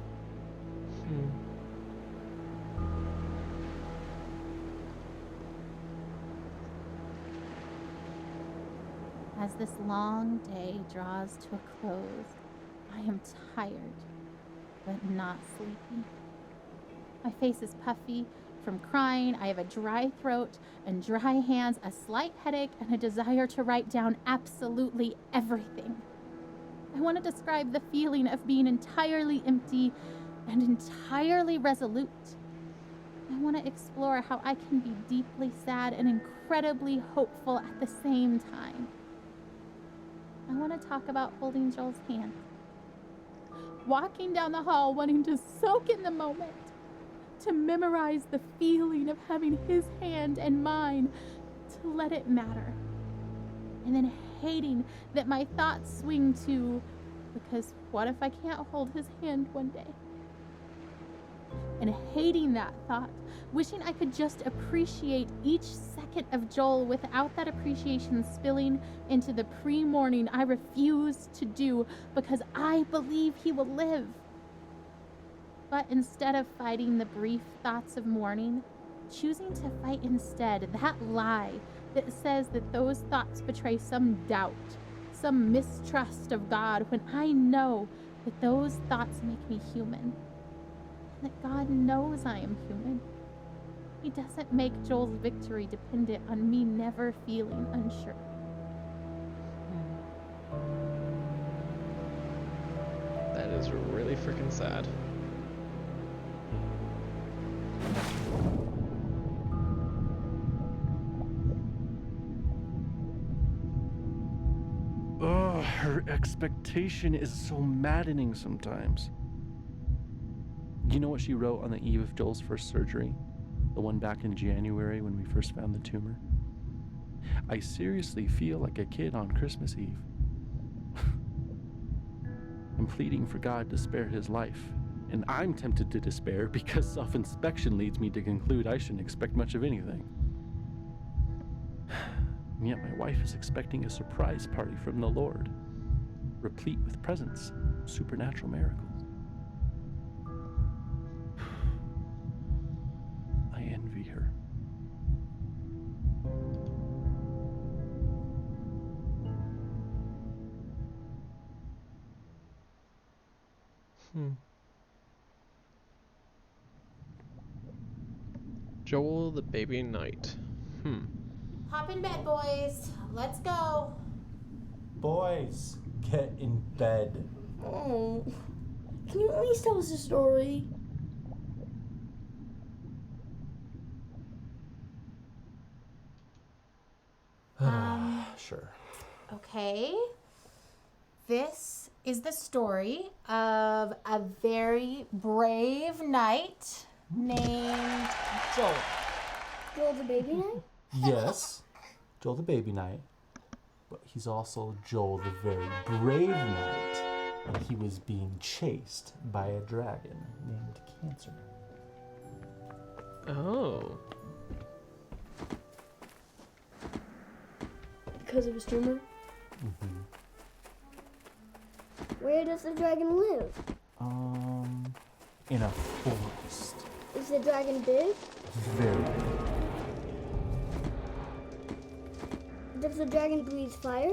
L: As this long day draws to a close, I am tired, but not sleepy. My face is puffy from crying. I have a dry throat and dry hands, a slight headache, and a desire to write down absolutely everything. I want to describe the feeling of being entirely empty and entirely resolute. I want to explore how I can be deeply sad and incredibly hopeful at the same time. I want to talk about holding Joel's hand, walking down the hall wanting to soak in the moment, to memorize the feeling of having his hand and mine, to let it matter, and then hating that my thoughts swing to, because what if I can't hold his hand one day? and hating that thought, wishing I could just appreciate each second of Joel without that appreciation spilling into the pre-morning I refuse to do because I believe he will live. But instead of fighting the brief thoughts of mourning, choosing to fight instead that lie that says that those thoughts betray some doubt, some mistrust of God, when I know that those thoughts make me human, and that God knows I am human. He doesn't make Joel's victory dependent on me never feeling unsure.
A: That is really freaking sad.
C: Ugh, her expectation is so maddening sometimes. You know what she wrote on the eve of Joel's first surgery? The one back in January when we first found the tumor? I seriously feel like a kid on Christmas Eve. I'm pleading for God to spare his life, and I'm tempted to despair because self-inspection leads me to conclude I shouldn't expect much of anything. And yet my wife is expecting a surprise party from the Lord, replete with presents, supernatural miracles. I envy her.
A: Joel the Baby Knight.
H: Hop in bed, boys. Let's go.
M: Boys, get in bed.
B: Oh, can you at least tell us a story?
M: Sure.
H: Okay. This is the story of a very brave knight named Joel.
B: Joel the Baby Knight?
M: Yes, Joel the Baby Knight. But he's also Joel the Very Brave Knight. And he was being chased by a dragon named Cancer.
A: Oh.
B: Because of his tumor?
M: Mm-hmm.
D: Where does the dragon live?
M: In a forest.
D: Is the dragon big?
M: Very big.
D: Does the dragon breathe fire?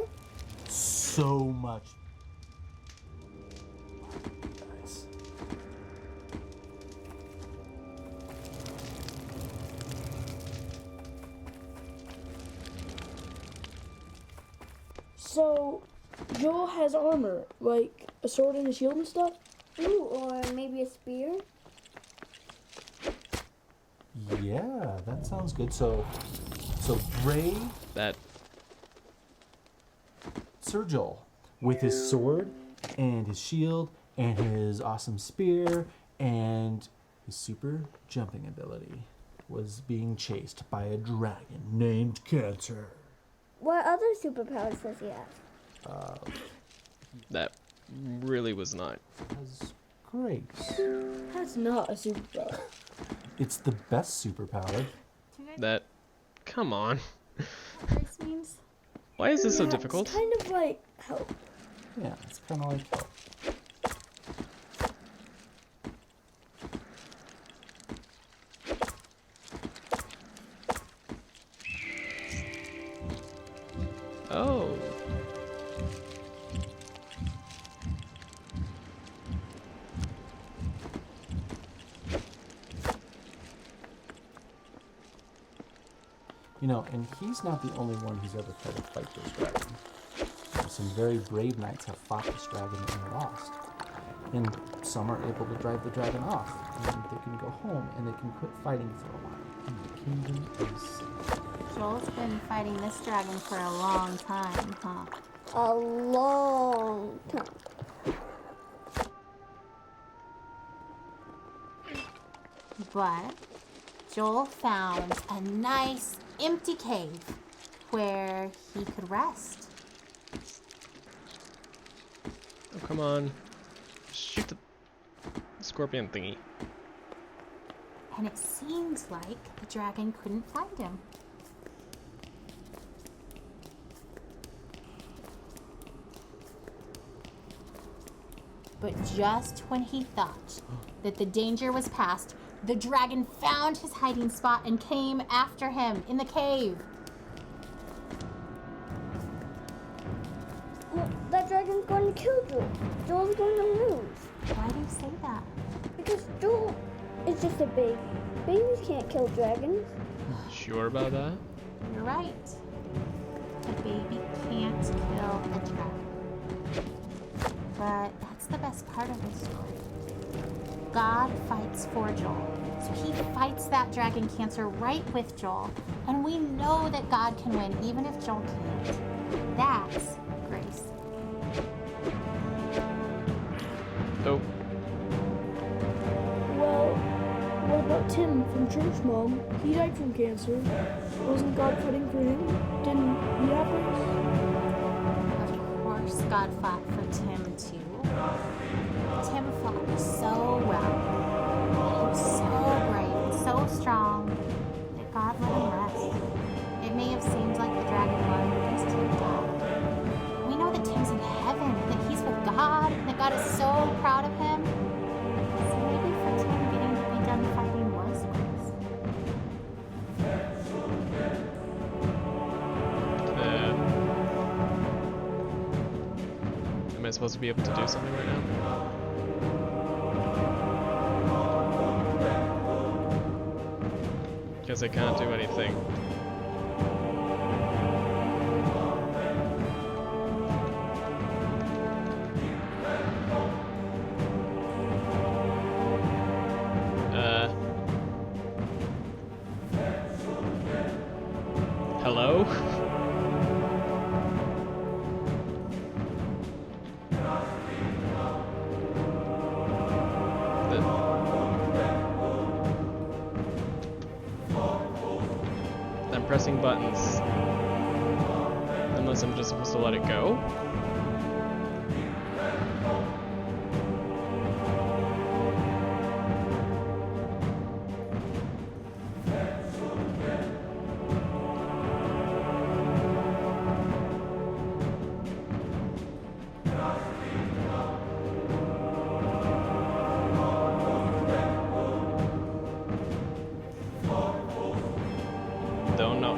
M: So much. Guys.
B: So, Joel has armor, like a sword and a shield and stuff?
D: Ooh, or maybe a spear?
M: Yeah, that sounds good. So brave.
A: That.
M: Sir Joel, with his sword and his shield and his awesome spear and his super jumping ability, was being chased by a dragon named Cancer.
D: What other superpowers does he have?
A: That really was not.
M: Has grace.
B: That's not a superpower.
M: It's the best superpower.
A: That. Come on.
H: Grace means?
A: Why is this so
B: Yeah,
A: difficult?
B: It's kind of like help.
M: Yeah, it's kind of like help.
A: Oh.
M: You know, and he's not the only one who's ever tried to fight this dragon. Some very brave knights have fought this dragon and lost. And some are able to drive the dragon off, and they can go home and they can quit fighting for a while. And the kingdom is safe.
H: Joel's been fighting this dragon for a long time, huh?
D: A long time.
H: But Joel found a nice empty cave where he could rest.
A: Oh, come on. Shoot the scorpion thingy.
O: and it seems like the dragon couldn't find him. But just when he thought that the danger was past, the dragon found his hiding spot and came after him in the cave.
D: Well, that dragon's going to kill Joel. Joel's going to lose.
O: Why do you say that?
D: Because Joel is just a baby. Babies can't kill dragons.
A: Sure about that?
O: You're right. A baby can't kill a dragon. But that's the best part of the story. God fights for Joel. So he fights that dragon cancer right with Joel. And we know that God can win even if Joel can't. That's grace.
A: Oh.
B: Well, what about Tim from Church Mom? He died from cancer. Wasn't God fighting for him? Didn't he have grace?
O: Of course God fought for Tim too. Tim fought so well. He was so brave and so strong that God let him rest. It may have seemed like the dragon won because Tim died. We know that Tim's in heaven, that he's with God, that God is so proud of him. So maybe for Tim getting to be done fighting was grace.
A: Am I supposed to be able to do something right now? Because I can't do anything. Hello? I'm pressing buttons. Unless I'm just supposed to let it go. Don't know.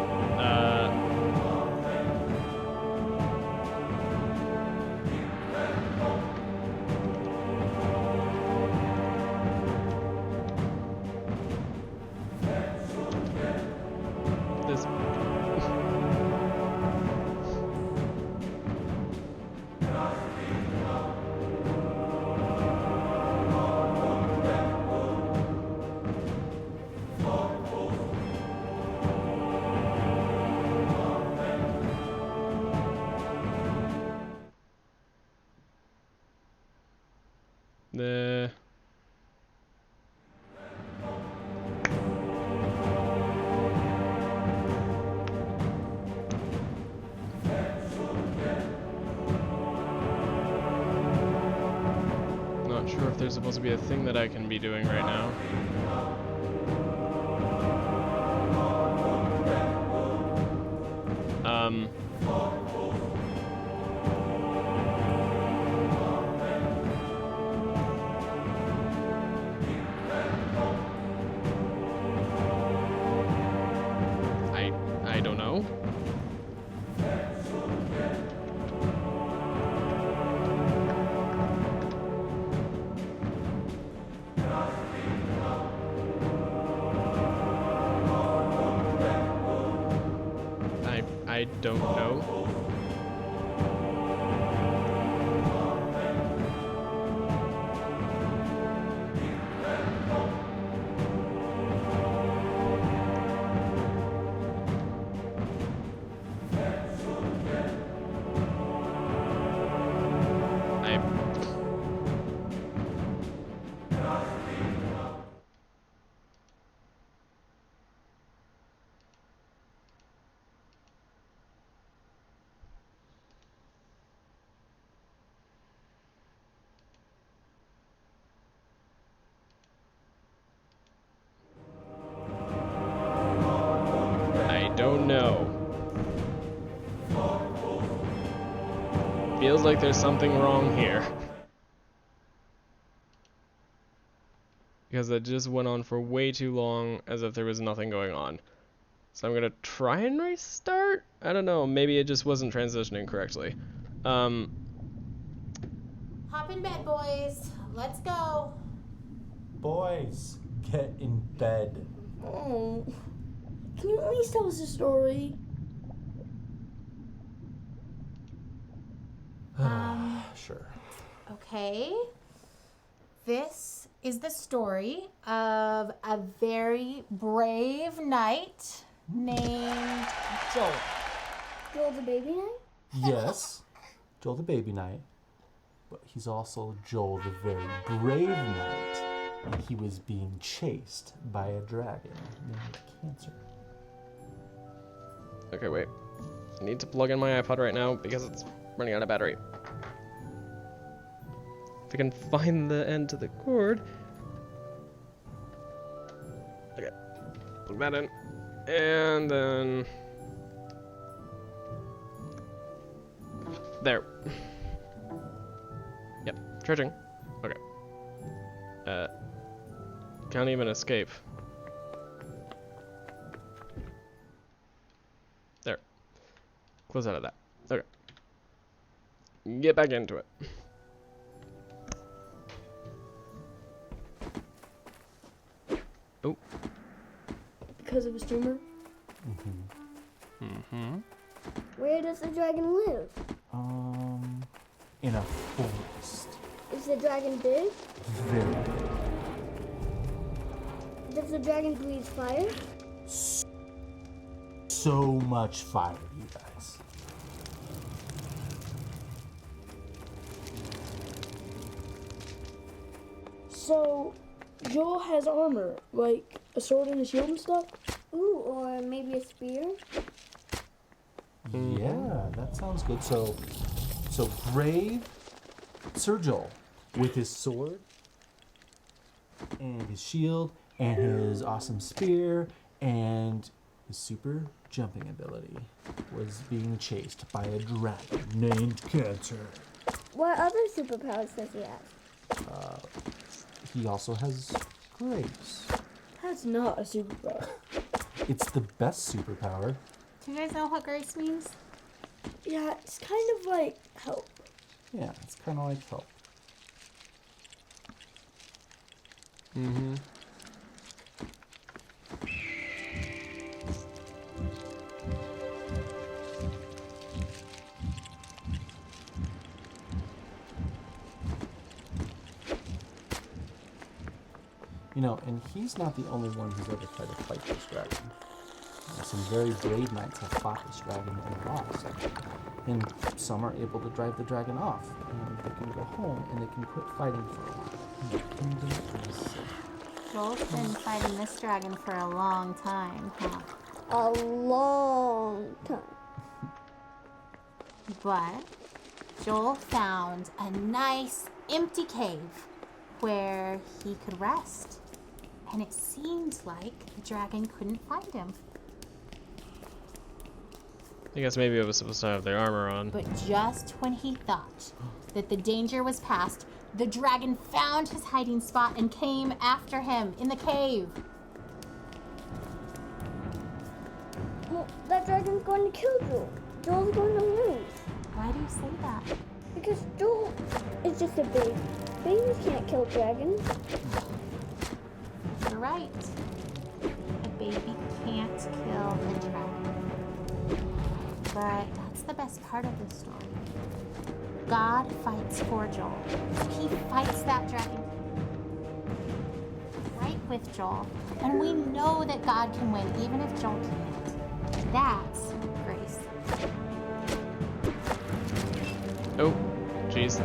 A: This. The not sure if there's supposed to be a thing that I can be doing right now. I don't know. I don't know. feels like there's something wrong here. Because it just went on for way too long as if there was nothing going on. So I'm gonna try and restart? I don't know, maybe it just wasn't transitioning correctly.
O: Hop in bed, boys. Let's go.
M: Boys, get in bed.
B: Oh, can you at least tell us a story?
M: Sure.
O: Okay. This is the story of a very brave knight named Joel.
B: Joel the baby knight?
M: Yes, Joel the baby knight, but he's also Joel the very brave knight, and he was being chased by a dragon named Cancer.
A: Okay, wait. I need to plug in my iPod right now because it's running out of battery. If I can find the end to the cord. Okay. Plug that in. And then... There. Yep, charging. Okay. Can't even escape. There. Close out of that. Okay. Get back into it. Oh.
B: Because of a streamer? Where does the dragon live?
M: In a forest.
B: Is the dragon big?
M: Very big.
B: Does the dragon breathe fire?
M: So much fire, you guys.
B: So, Joel has armor, like a sword and a shield and stuff?
D: Ooh, or maybe a spear?
M: Yeah, that sounds good. So brave Sir Joel with his sword and his shield and his awesome spear and his super jumping ability was being chased by a dragon named Cancer.
D: What other superpowers does he have?
M: He also has grace.
B: That's not a superpower.
M: It's the best superpower.
O: Do you guys know what grace means?
B: Yeah, it's kind of like help.
M: Yeah, it's kind of like help.
A: Mm-hmm.
M: You know, and he's not the only one who's ever tried to fight this dragon. Some very brave knights have fought this dragon and lost. And some are able to drive the dragon off. And they can go home and they can quit fighting for a while. And the kingdom is safe.
O: Joel's been fighting this dragon for a long time, huh?
D: A long time.
O: But Joel found a nice empty cave where he could rest. And it seemed like the dragon couldn't find him.
A: I guess maybe it was supposed to have their armor on.
O: But just when he thought that the danger was past, the dragon found his hiding spot and came after him in the cave.
D: Well, that dragon's going to kill Joel. Joel's going to lose.
O: Why do you say that?
D: Because Joel is just a baby. Babies can't kill dragons.
O: You're right. A baby can't kill a dragon. But that's the best part of this story. God fights for Joel. He fights that dragon right with Joel. And we know that God can win even if Joel can't. That's grace.
A: Oh, jeez.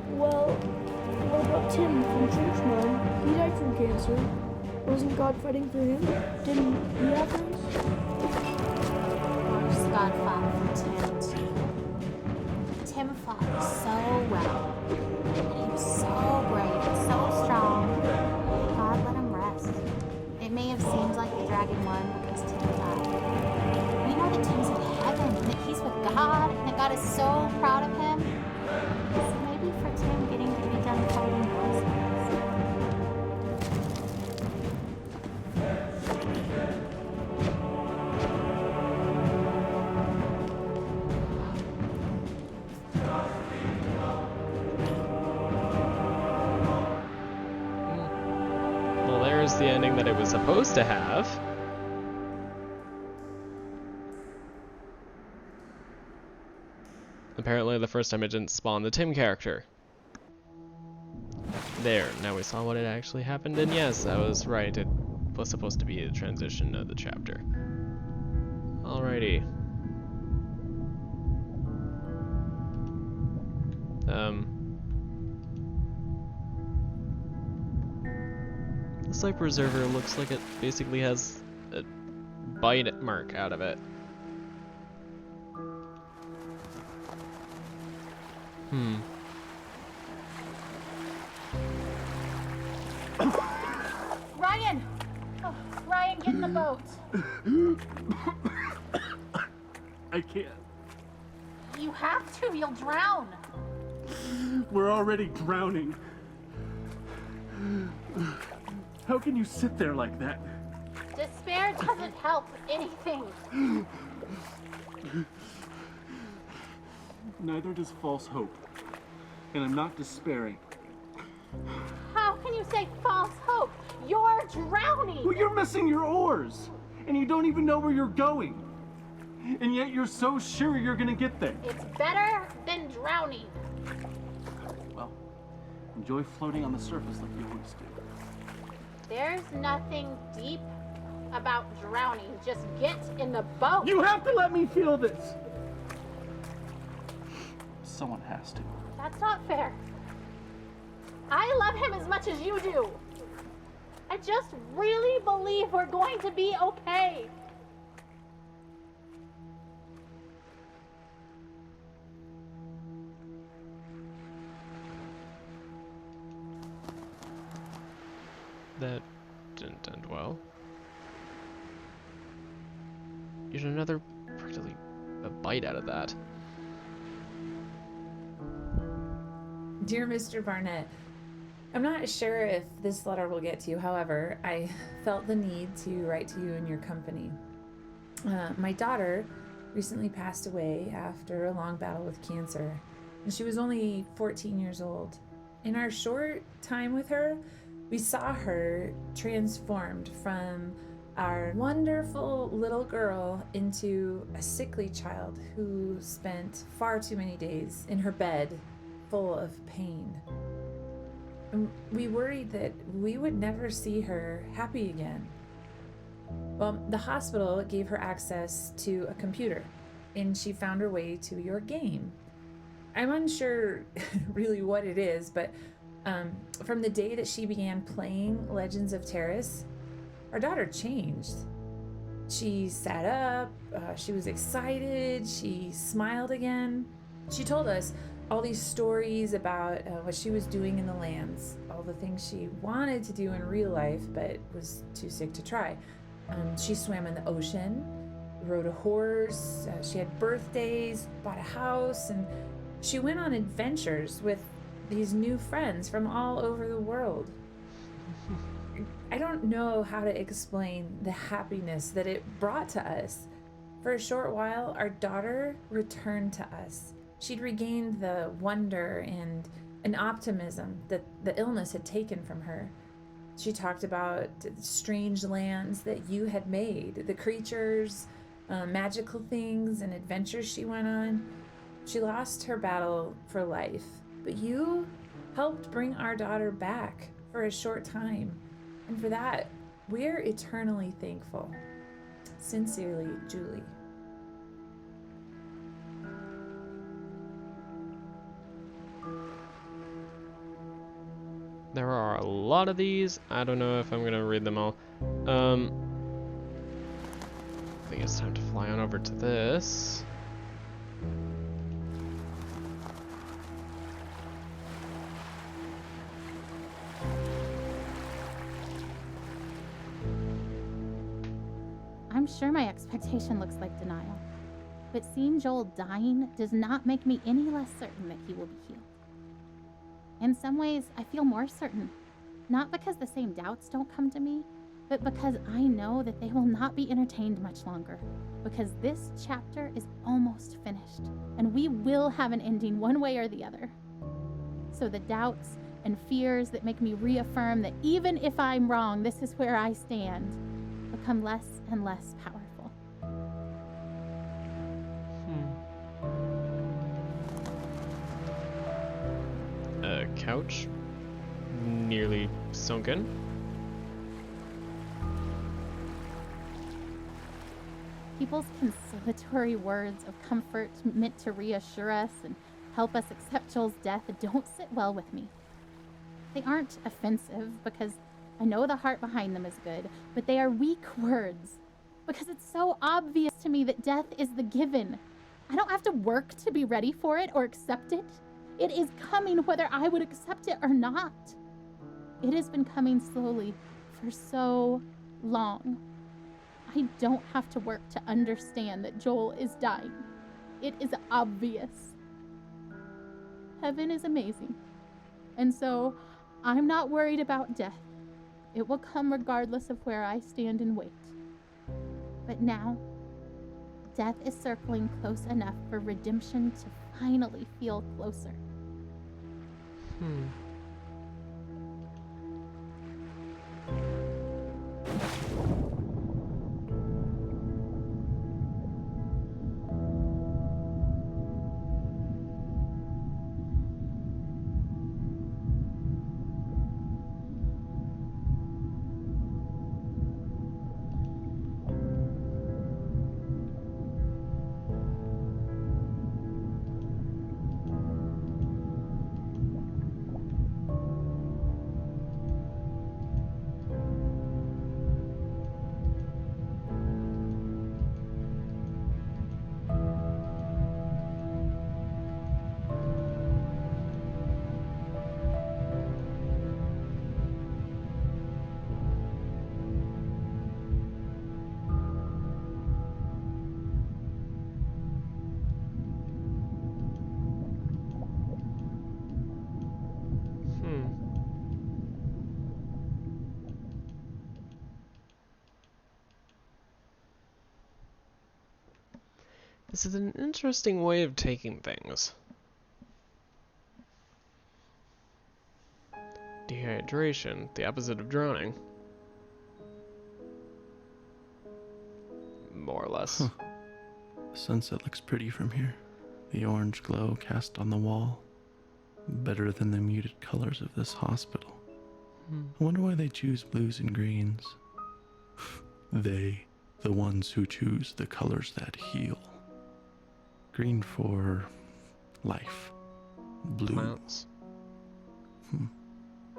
B: Well, What about Tim from Church Mom? He died from cancer. Wasn't God fighting for him? Didn't he have hers?
O: Of course, God fought for Tim, too. Tim fought so well. And he was so brave and so strong. God let him rest. It may have seemed like the dragon won because Tim died. We know that Tim's in heaven, and that he's with God, and that God is so proud of him. So maybe for Tim, getting to be done fighting was best.
A: Well, there's the ending that it was supposed to have. Apparently the first time it didn't spawn the Tim character. There, now we saw what had actually happened, and yes, I was right, it was supposed to be a transition of the chapter. Alrighty. The Site Preserver looks like it basically has a bite mark out of it.
O: Ryan! Oh, Ryan, get in the boat.
C: I can't.
O: You have to, you'll drown.
C: We're already drowning. How can you sit there like that?
O: Despair doesn't help anything.
C: Neither does false hope. And I'm not despairing.
O: How can you say false hope? You're drowning.
C: Well, you're missing your oars. And you don't even know where you're going. And yet you're so sure you're gonna get there.
O: It's better than drowning.
C: Well, enjoy floating on the surface like you always do.
O: There's nothing deep about drowning. Just get in the boat.
C: You have to let me feel this. Someone has to.
O: That's not fair. I love him as much as you do. I just really believe we're going to be okay.
A: That didn't end well. You get another practically a bite out of that.
P: Dear Mr. Barnett, I'm not sure if this letter will get to you. However, I felt the need to write to you in your company. My daughter recently passed away after a long battle with cancer, and she was only 14 years old. In our short time with her, we saw her transformed from our wonderful little girl into a sickly child who spent far too many days in her bed full of pain. And we worried that we would never see her happy again. Well, the hospital gave her access to a computer, and she found her way to your game. I'm unsure really what it is, but from the day that she began playing Legends of Terrace, our daughter changed. She sat up, she was excited, she smiled again. She told us all these stories about what she was doing in the lands, all the things she wanted to do in real life but was too sick to try. She swam in the ocean, rode a horse, she had birthdays, bought a house, and she went on adventures with these new friends from all over the world. I don't know how to explain the happiness that it brought to us. For a short while, our daughter returned to us. She'd regained the wonder and an optimism that the illness had taken from her. She talked about strange lands that you had made, the creatures, magical things, and adventures she went on. She lost her battle for life, but you helped bring our daughter back for a short time. And for that, we're eternally thankful. Sincerely, Julie.
A: There are a lot of these. I don't know if I'm gonna read them all. I think it's time to fly on over to this.
O: I'm sure my expectation looks like denial, but seeing Joel dying does not make me any less certain that he will be healed. In some ways, I feel more certain, not because the same doubts don't come to me, but because I know that they will not be entertained much longer, because this chapter is almost finished, and we will have an ending one way or the other. So the doubts and fears that make me reaffirm that even if I'm wrong, this is where I stand, become less and less powerful.
A: Couch nearly sunken.
O: People's consolatory words of comfort meant to reassure us and help us accept Joel's death don't sit well with me. They aren't offensive because I know the heart behind them is good, but they are weak words because it's so obvious to me that death is the given. I don't have to work to be ready for it or accept it. It is coming whether I would accept it or not. It has been coming slowly for so long. I don't have to work to understand that Joel is dying. It is obvious. Heaven is amazing. And so I'm not worried about death. It will come regardless of where I stand and wait. But now, death is circling close enough for redemption to finally feel closer.
A: This is an interesting way of taking things. Dehydration, the opposite of drowning. More or less.
C: Huh. The sunset looks pretty from here. The orange glow cast on the wall. Better than the muted colors of this hospital. I wonder why they choose blues and greens. They, the ones who choose the colors that heal. Green for life. Blue.
A: Plants.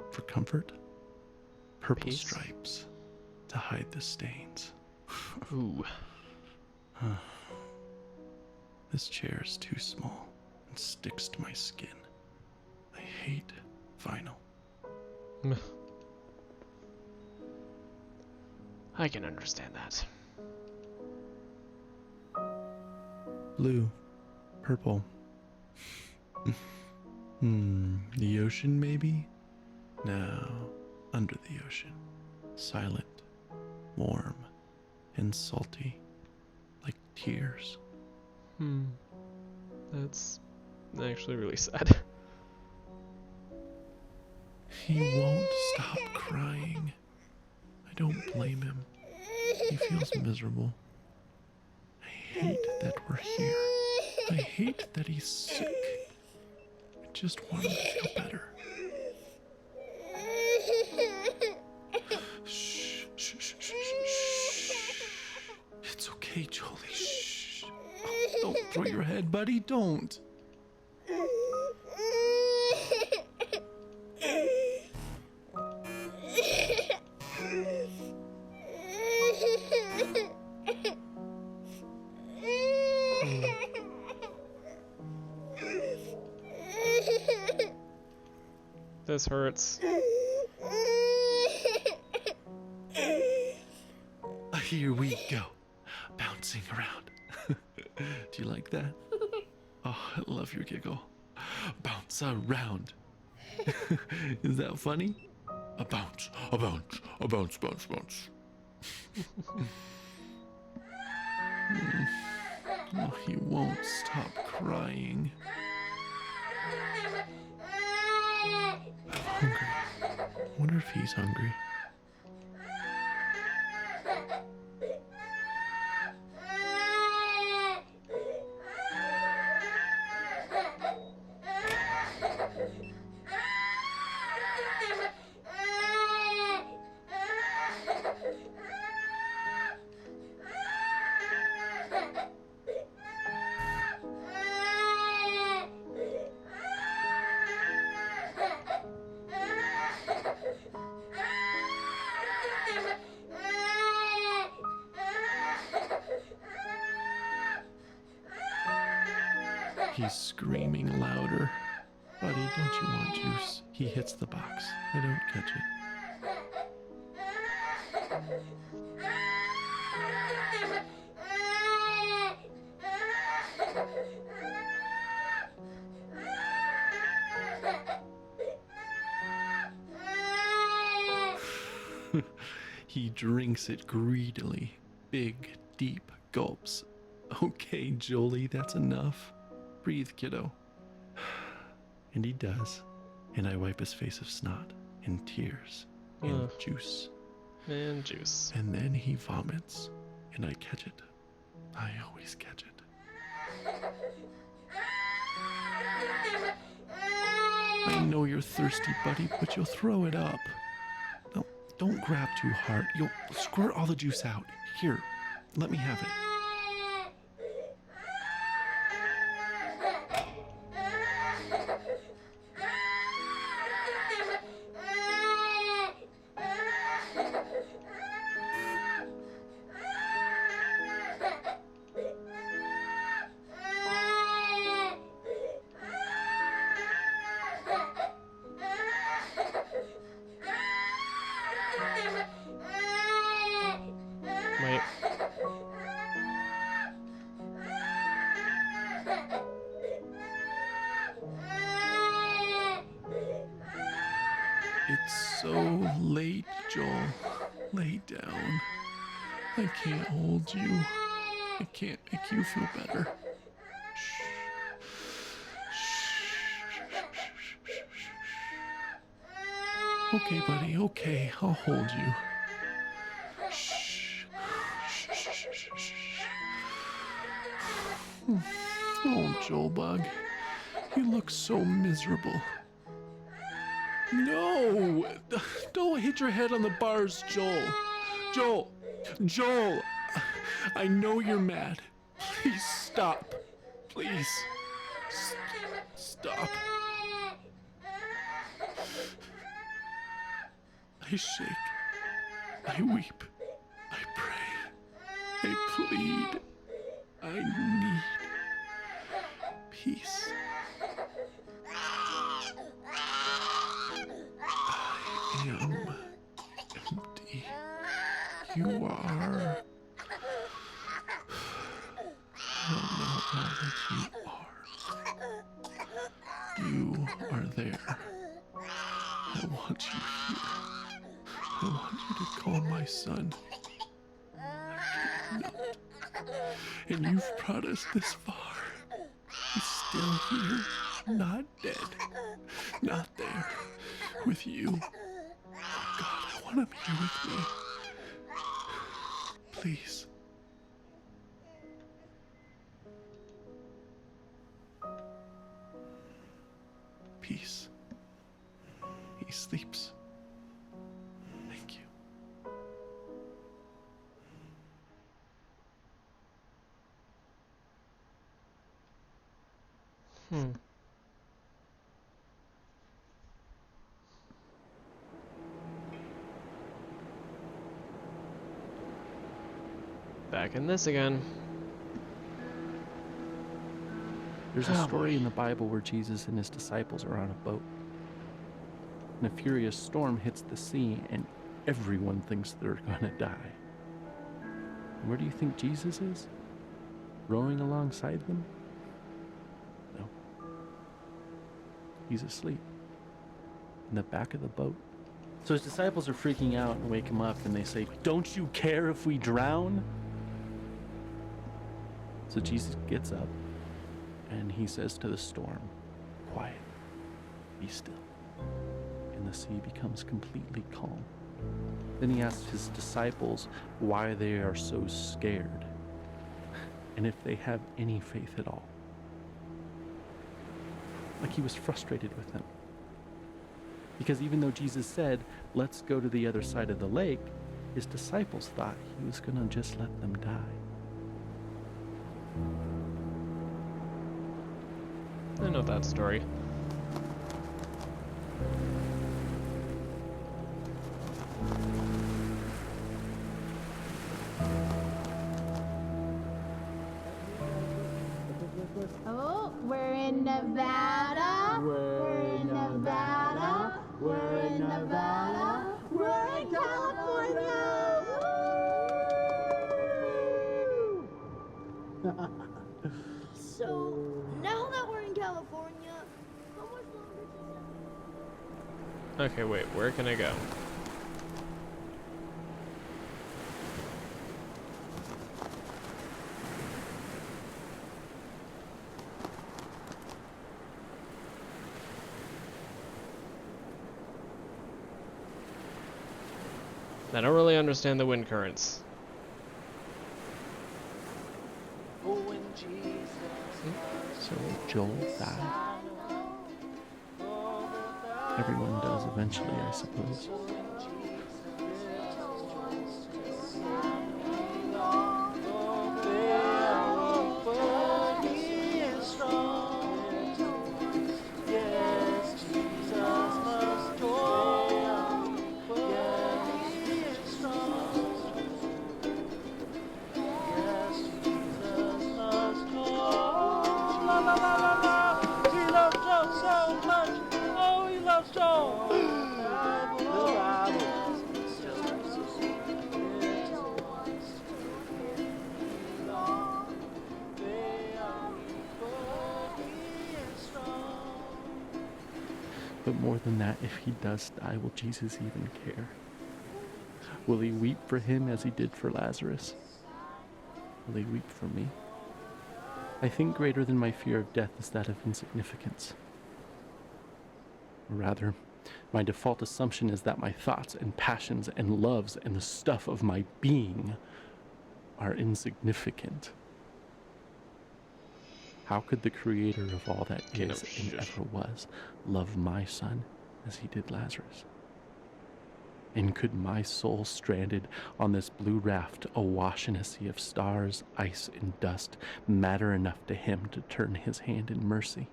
C: For comfort. Purple
A: Peace.
C: stripes to hide the stains.
A: Ooh.
C: This chair is too small and sticks to my skin. I hate vinyl.
A: I can understand that.
C: Blue. Purple. The ocean, maybe? No, under the ocean. Silent, warm, and salty, like tears.
A: That's actually really sad.
C: He won't stop crying. I don't blame him. He feels miserable. I hate that we're here. I hate that he's sick. I just want him to feel better. Shh, shh, shh, shh, shh. It's okay, Jolie. Shh. Oh, don't throw your head, buddy. Don't.
A: This hurts.
C: Here we go, bouncing around. Do you like that? Oh, I love your giggle. Bounce around. Is that funny? A bounce, a bounce, a bounce, bounce, bounce. Oh, he won't stop crying. I'm hungry. I wonder if he's hungry. He's screaming louder. Buddy, don't you want juice? He hits the box. I don't catch it. He drinks it greedily. Big, deep gulps. Okay, Jolie, that's enough. Breathe, kiddo. And he does. And I wipe his face of snot and tears and juice.
A: And juice.
C: And then he vomits. And I catch it. I always catch it. I know you're thirsty, buddy, but you'll throw it up. No, don't grab too hard. You'll squirt all the juice out. Here, let me have it.
A: Wait.
C: It's so late, Joel. Lay down. I can't hold you. I can't make you feel better. Okay, buddy, okay. I'll hold you. Oh, Joel Bug, you look so miserable. No! Don't hit your head on the bars, Joel. Joel! I know you're mad. Please stop. Please. Stop. I shake. I weep. I pray. I plead. I need peace. I am empty. You are. I don't know all that you are. You are there. I want you here. I want you to call my son. I can't. And you've brought us this far. He's still here, not dead, not there, with you. Oh God, I want him here with me. Please. Peace. He sleeps. Thank you.
A: Back in this again.
C: There's a story in the Bible where Jesus and his disciples are on a boat. and a furious storm hits the sea, and everyone thinks they're gonna die. And where do you think Jesus is? Rowing alongside them? No. He's asleep in the back of the boat. So his disciples are freaking out and wake him up, and they say, "Don't you care if we drown?" So Jesus gets up and he says to the storm, "Quiet, be still." And the sea becomes completely calm. Then he asks his disciples why they are so scared and if they have any faith at all. Like he was frustrated with them. Because even though Jesus said, "Let's go to the other side of the lake," his disciples thought he was going to just let them die.
A: I know that story.
O: Oh, we're in Nevada. We're in Nevada. We're in Nevada. We're in California.
B: So, now that we're in California, how much longer does
A: Okay, wait, where can I go? I don't really understand the wind currents.
C: So Joel died. Everyone does eventually, I suppose. But more than that, if he does die, will Jesus even care? Will he weep for him as he did for Lazarus? Will he weep for me? I think greater than my fear of death is that of insignificance. Or rather, my default assumption is that my thoughts and passions and loves and the stuff of my being are insignificant. How could the creator of all that is and ever was love my son as he did Lazarus? And could my soul stranded on this blue raft awash in a sea of stars, ice, and dust matter enough to him to turn his hand in mercy?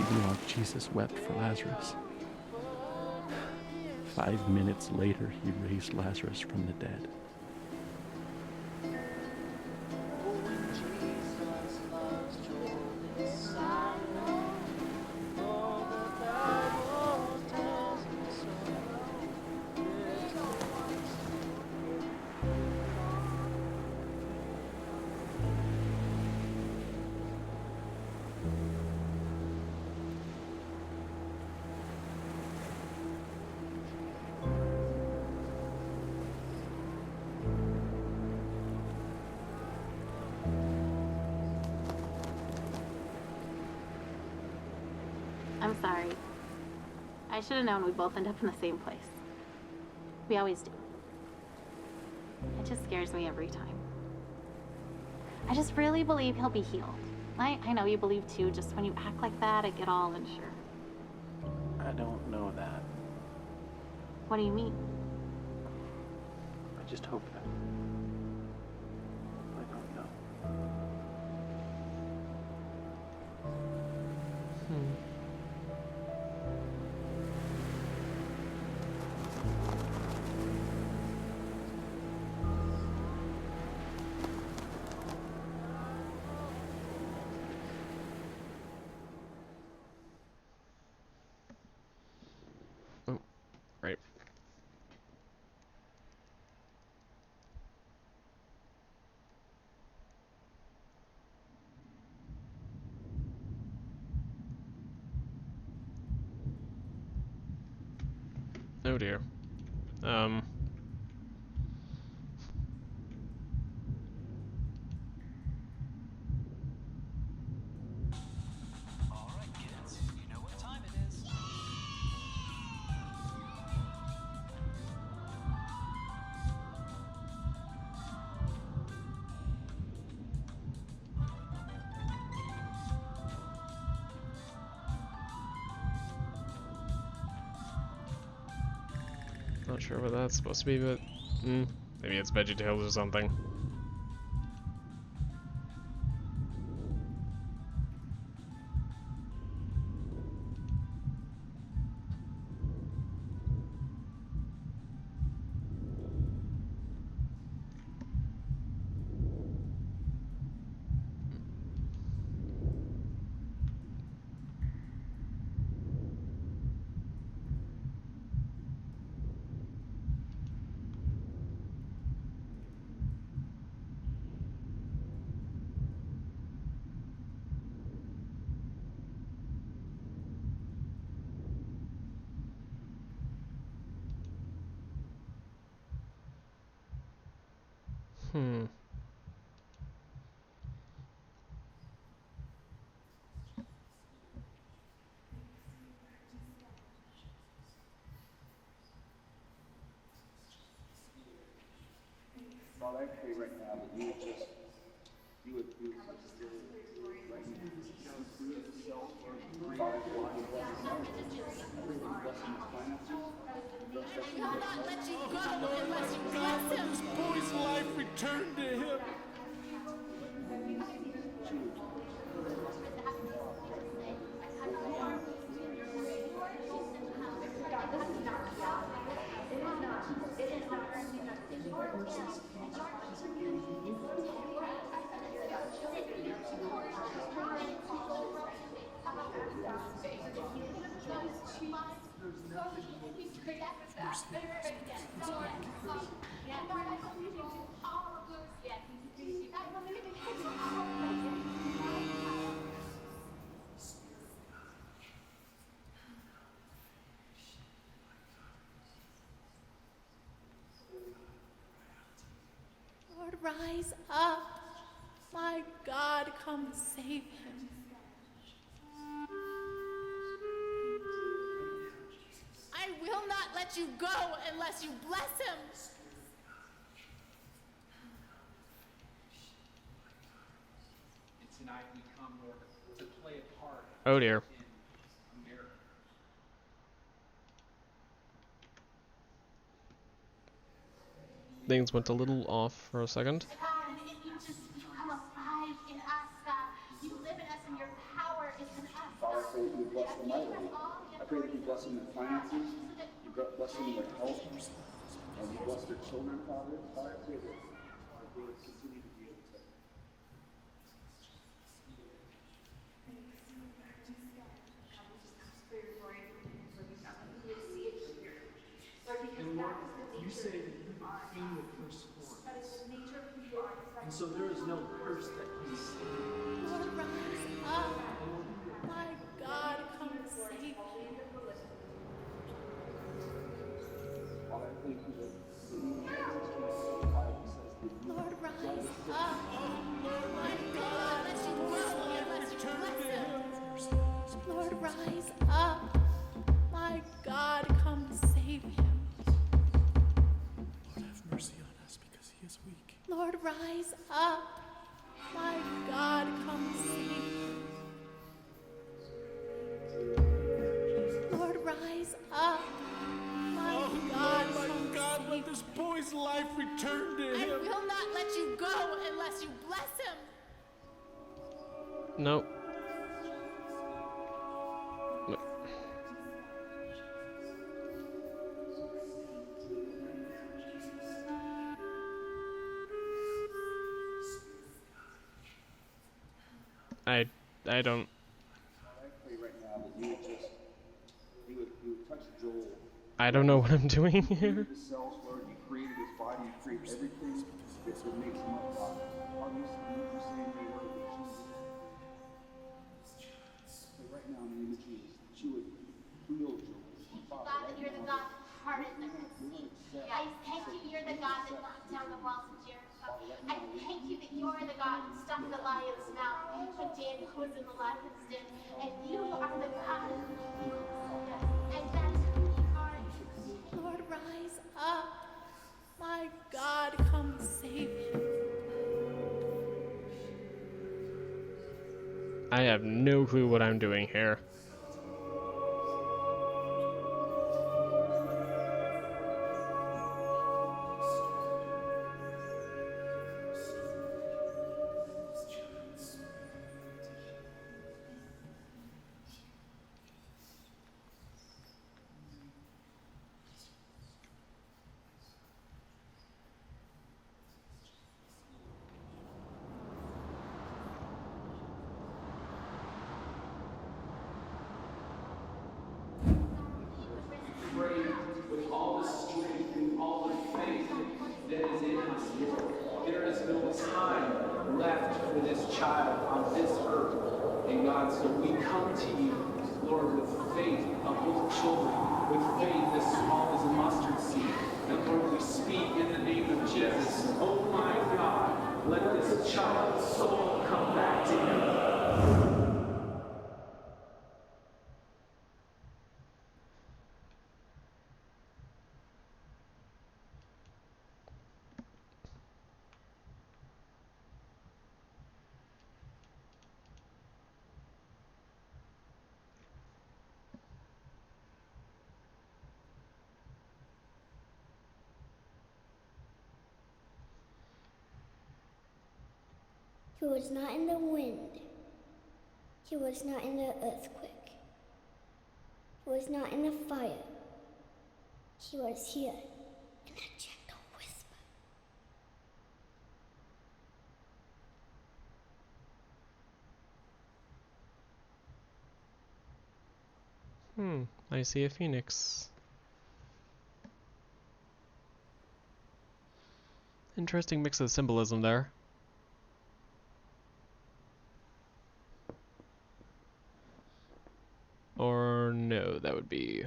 C: Even while Jesus wept for Lazarus, 5 minutes later he raised Lazarus from the dead.
F: I'm sorry. I should have known we'd both end up in the same place. We always do. It just scares me every time. I just really believe he'll be healed. I know you believe too, just when you act like that, I get all unsure.
C: I don't know that.
F: What do you mean?
C: I just hope that. I don't know.
A: Oh dear.
Q: Alright, kids, you know what time it is.
A: Not sure what that's supposed to be, but maybe it's VeggieTales or something.
R: Father, I pray right now that you would just, you would touch the right now. Father,
Q: I will not let you go unless you bless him.
S: This boy's life returned to him.
H: Lord, rise up. My God, come save him. I will not let you go unless you bless him.
Q: And tonight we come, Lord, to play a part
A: Oh dear.
Q: in a miracle.
A: Things went a little off for a second.
F: God, if you just come alive in us, God, you live in us and your power is in us.
R: Father, I pray that you would bless them mightily. I pray that you bless them in finances, you bless them in their health, and you bless their children, Father. Father, I pray that they would continue to be able to.
S: And Lord, you say that you became the firstborn. And so there is no curse that can save.
H: Lord, rise up. My God, come save him.
R: Father, I thank you that even in Exodus 25 it says that you
H: Lord, rise up. My God, let you go unless you bless him. Lord, rise up. My God, come save him.
S: Lord, have mercy on us because he is weak.
H: Lord, rise up. My God, come save him. Lord, rise up. My God, come
S: God,
H: save
S: let this boy's life return to
H: I
S: him.
H: will not let you go unless you bless him.
A: Nope. I don't.
R: I pray right now that you would just, you would touch Joel.
A: I don't know what I'm doing
R: You
A: here.
R: created his cells, Lord. You created his body. You created everything that makes him up, Father. Father, you say in your word that Jesus, pray right now in the name of Jesus, that you would heal Joel. Father,
F: God, that you're the God of heart got stuck in the lion's mouth, but Daniel was in the lion's den, and you are the God. And that's who you are.
H: Lord, rise up. My God, come save him.
A: I have no clue what I'm doing here.
Q: Pray with all the strength and all the faith that is in us, Lord. There is no time left for this child on this earth. And God, so we come to you, Lord, with faith of little children, with faith as small as a mustard seed. And Lord, we speak in the name of Jesus. Oh my God, let this child's soul come back to him.
D: He was not in the wind. He was not in the earthquake. He was not in the fire. He was here in a gentle whisper.
A: I see a phoenix. Interesting mix of symbolism there. Or no, that would be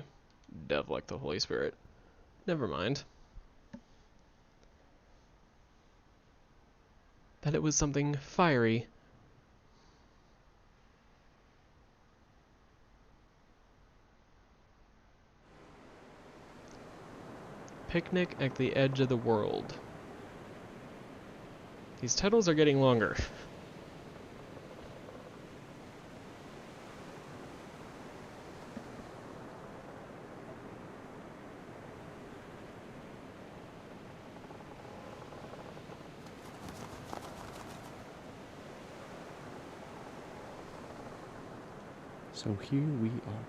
A: dove like the Holy Spirit. Never mind. That it was something fiery. Picnic at the Edge of the World. These titles are getting longer.
C: So here we are.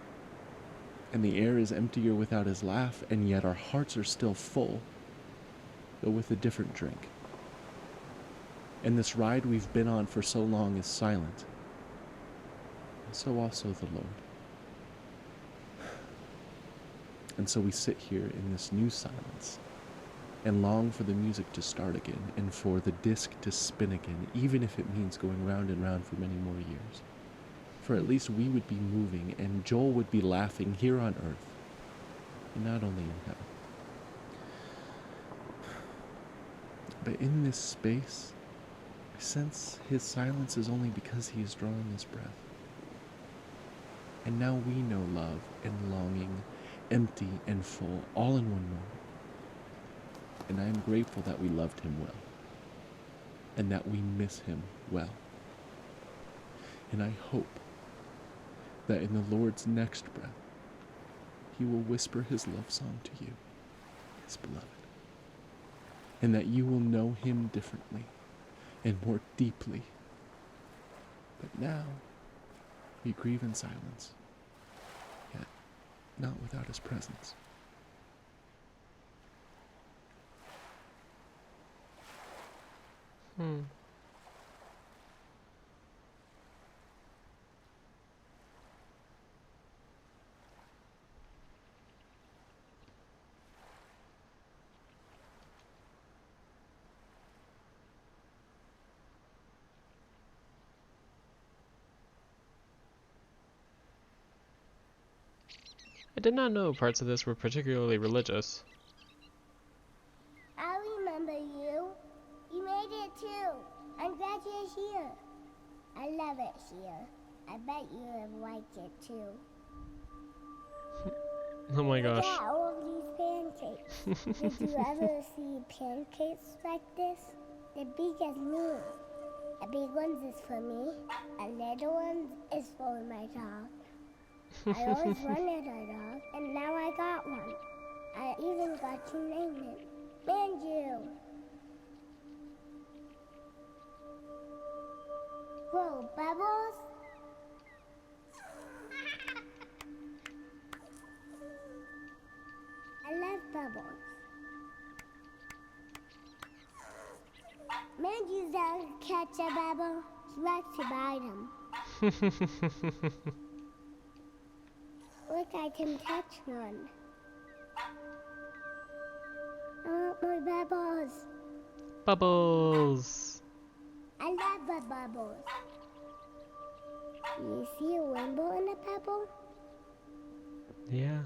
C: And the air is emptier without his laugh, and yet our hearts are still full, though with a different drink. And this ride we've been on for so long is silent, and so also the Lord. And so we sit here in this new silence, and long for the music to start again, and for the disc to spin again, even if it means going round and round for many more years. For at least we would be moving, and Joel would be laughing here on earth, and not only in heaven. But in this space, I sense his silence is only because he is drawing his breath. And now we know love and longing, empty and full, all in one moment. And I am grateful that we loved him well, and that we miss him well. And I hope that in the Lord's next breath, he will whisper his love song to you, his beloved, and that you will know him differently and more deeply. But now, we grieve in silence, yet not without his presence.
A: I did not know parts of this were particularly religious.
D: I remember you. You made it too. I'm glad you're here. I love it here. I bet you have liked it too.
A: Oh my
D: Look
A: gosh.
D: at all of these pancakes. Did you ever see pancakes like this? They're big as me. The big ones is for me. A little ones is for my dog. I always wanted a dog, and now I got one. I even got to name him Manju. Whoa, Bubbles? I love Bubbles. Manju doesn't catch a bubble. He likes to bite him. Look, I can catch one. I want more bubbles.
A: Bubbles.
D: I love the bubbles. You see a rainbow in a pebble?
A: Yeah.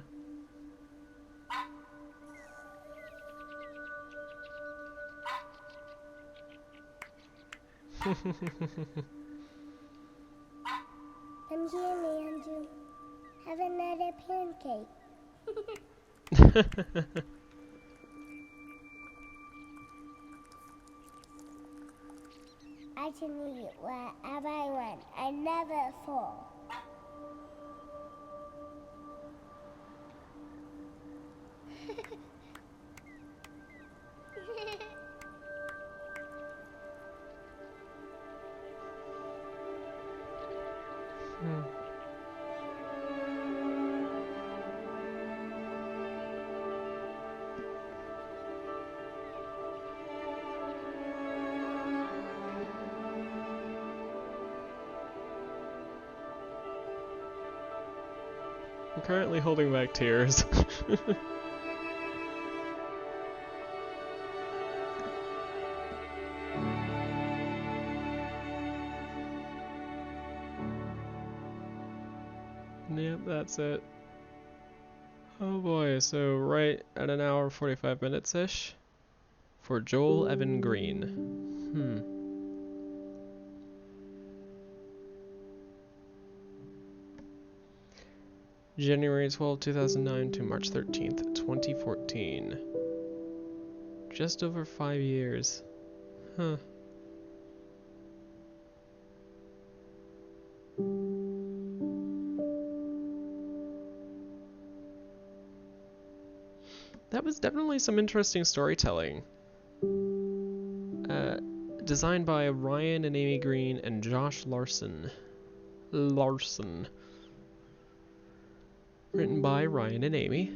D: Come here, Manju. Have another pancake. I can eat wherever I want. I never fall.
A: I'm currently holding back tears. Yep, that's it. Oh boy, so right at an hour 45 minutes-ish for Joel Evan Green. January 12, 2009 to March 13th, 2014. Just over 5 years. Huh. That was definitely some interesting storytelling. Designed by Ryan and Amy Green and Josh Larson. Written by Ryan and Amy.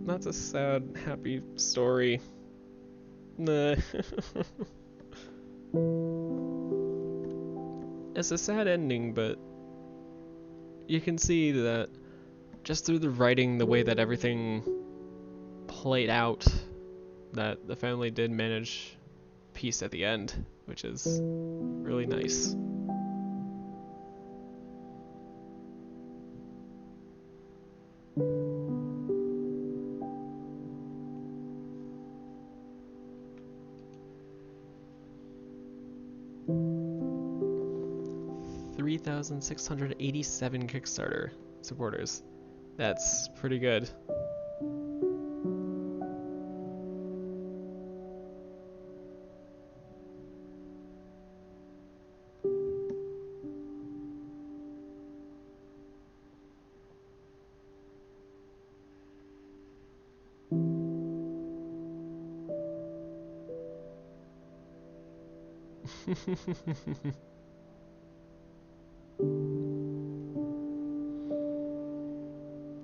A: That's a sad, happy story. Nah. It's a sad ending, but you can see that just through the writing, the way that everything played out, that the family did manage peace at the end, which is really nice. $3,687 Kickstarter supporters. That's pretty good.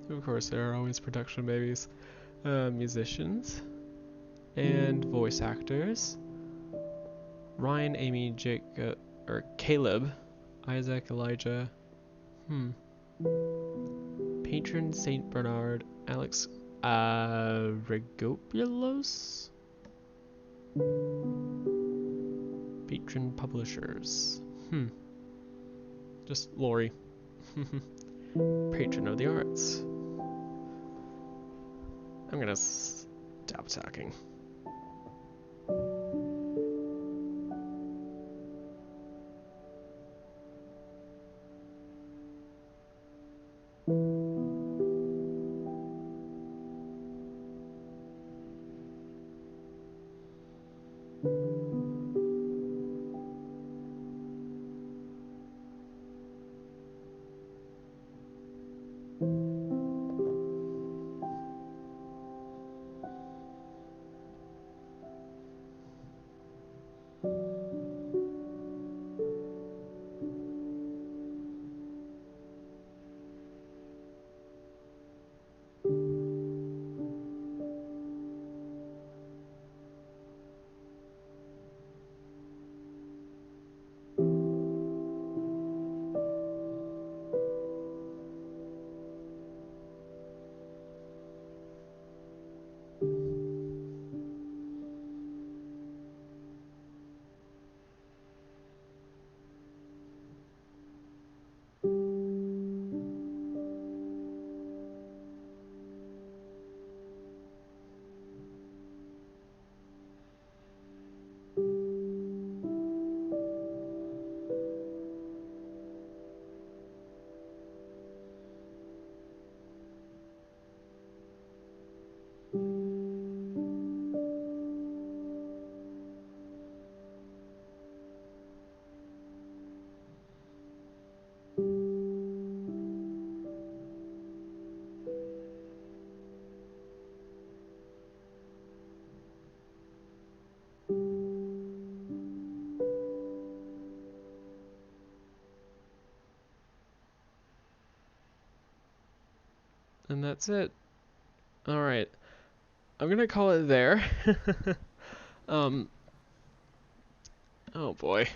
A: Of course, there are always production babies, musicians, and voice actors. Ryan, Amy, Caleb, Isaac, Elijah, Patron Saint Bernard, Alex, Regopulos, Patron publishers. Just Lori. Patron of the arts. I'm gonna stop talking. And that's it. Alright. I'm gonna call it there. Oh boy.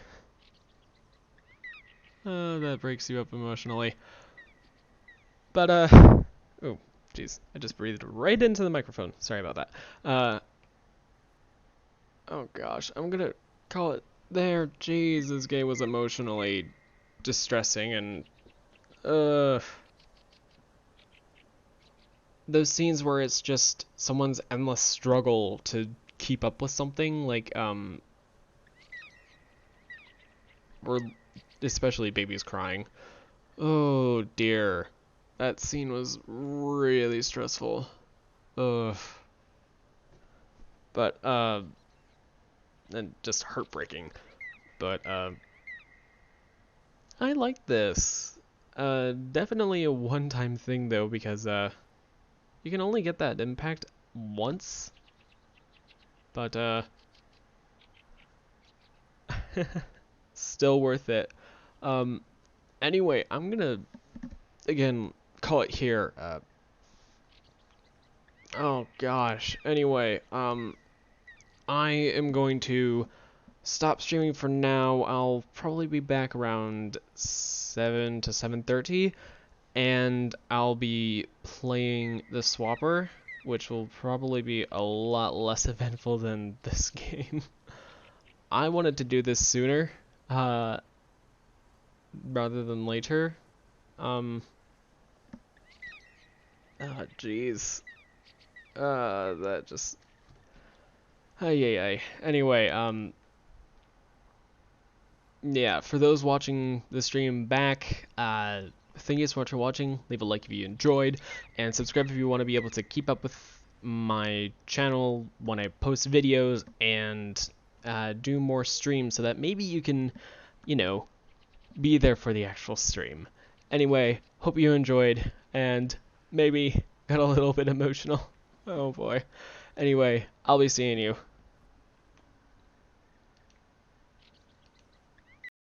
A: That breaks you up emotionally. But, oh, jeez. I just breathed right into the microphone. Sorry about that. Oh gosh. I'm gonna call it there. Jeez, this game was emotionally distressing and, those scenes where it's just someone's endless struggle to keep up with something, like, or especially babies crying. Oh dear. That scene was really stressful. Ugh. But, and just heartbreaking. But, I like this. Definitely a one-time thing though, because, you can only get that impact once, but still worth it. Anyway, I'm gonna again call it here. Oh gosh. Anyway, I am going to stop streaming for now. I'll probably be back around 7 to 7:30. And I'll be playing the Swapper, which will probably be a lot less eventful than this game. I wanted to do this sooner, rather than later. Oh, jeez. That just... Ay. Anyway, yeah, for those watching the stream back, thank you so much for watching. Leave a like if you enjoyed, and subscribe if you want to be able to keep up with my channel when I post videos and do more streams so that maybe you can, you know, be there for the actual stream. Anyway, hope you enjoyed and maybe got a little bit emotional. Oh boy. Anyway, I'll be seeing you.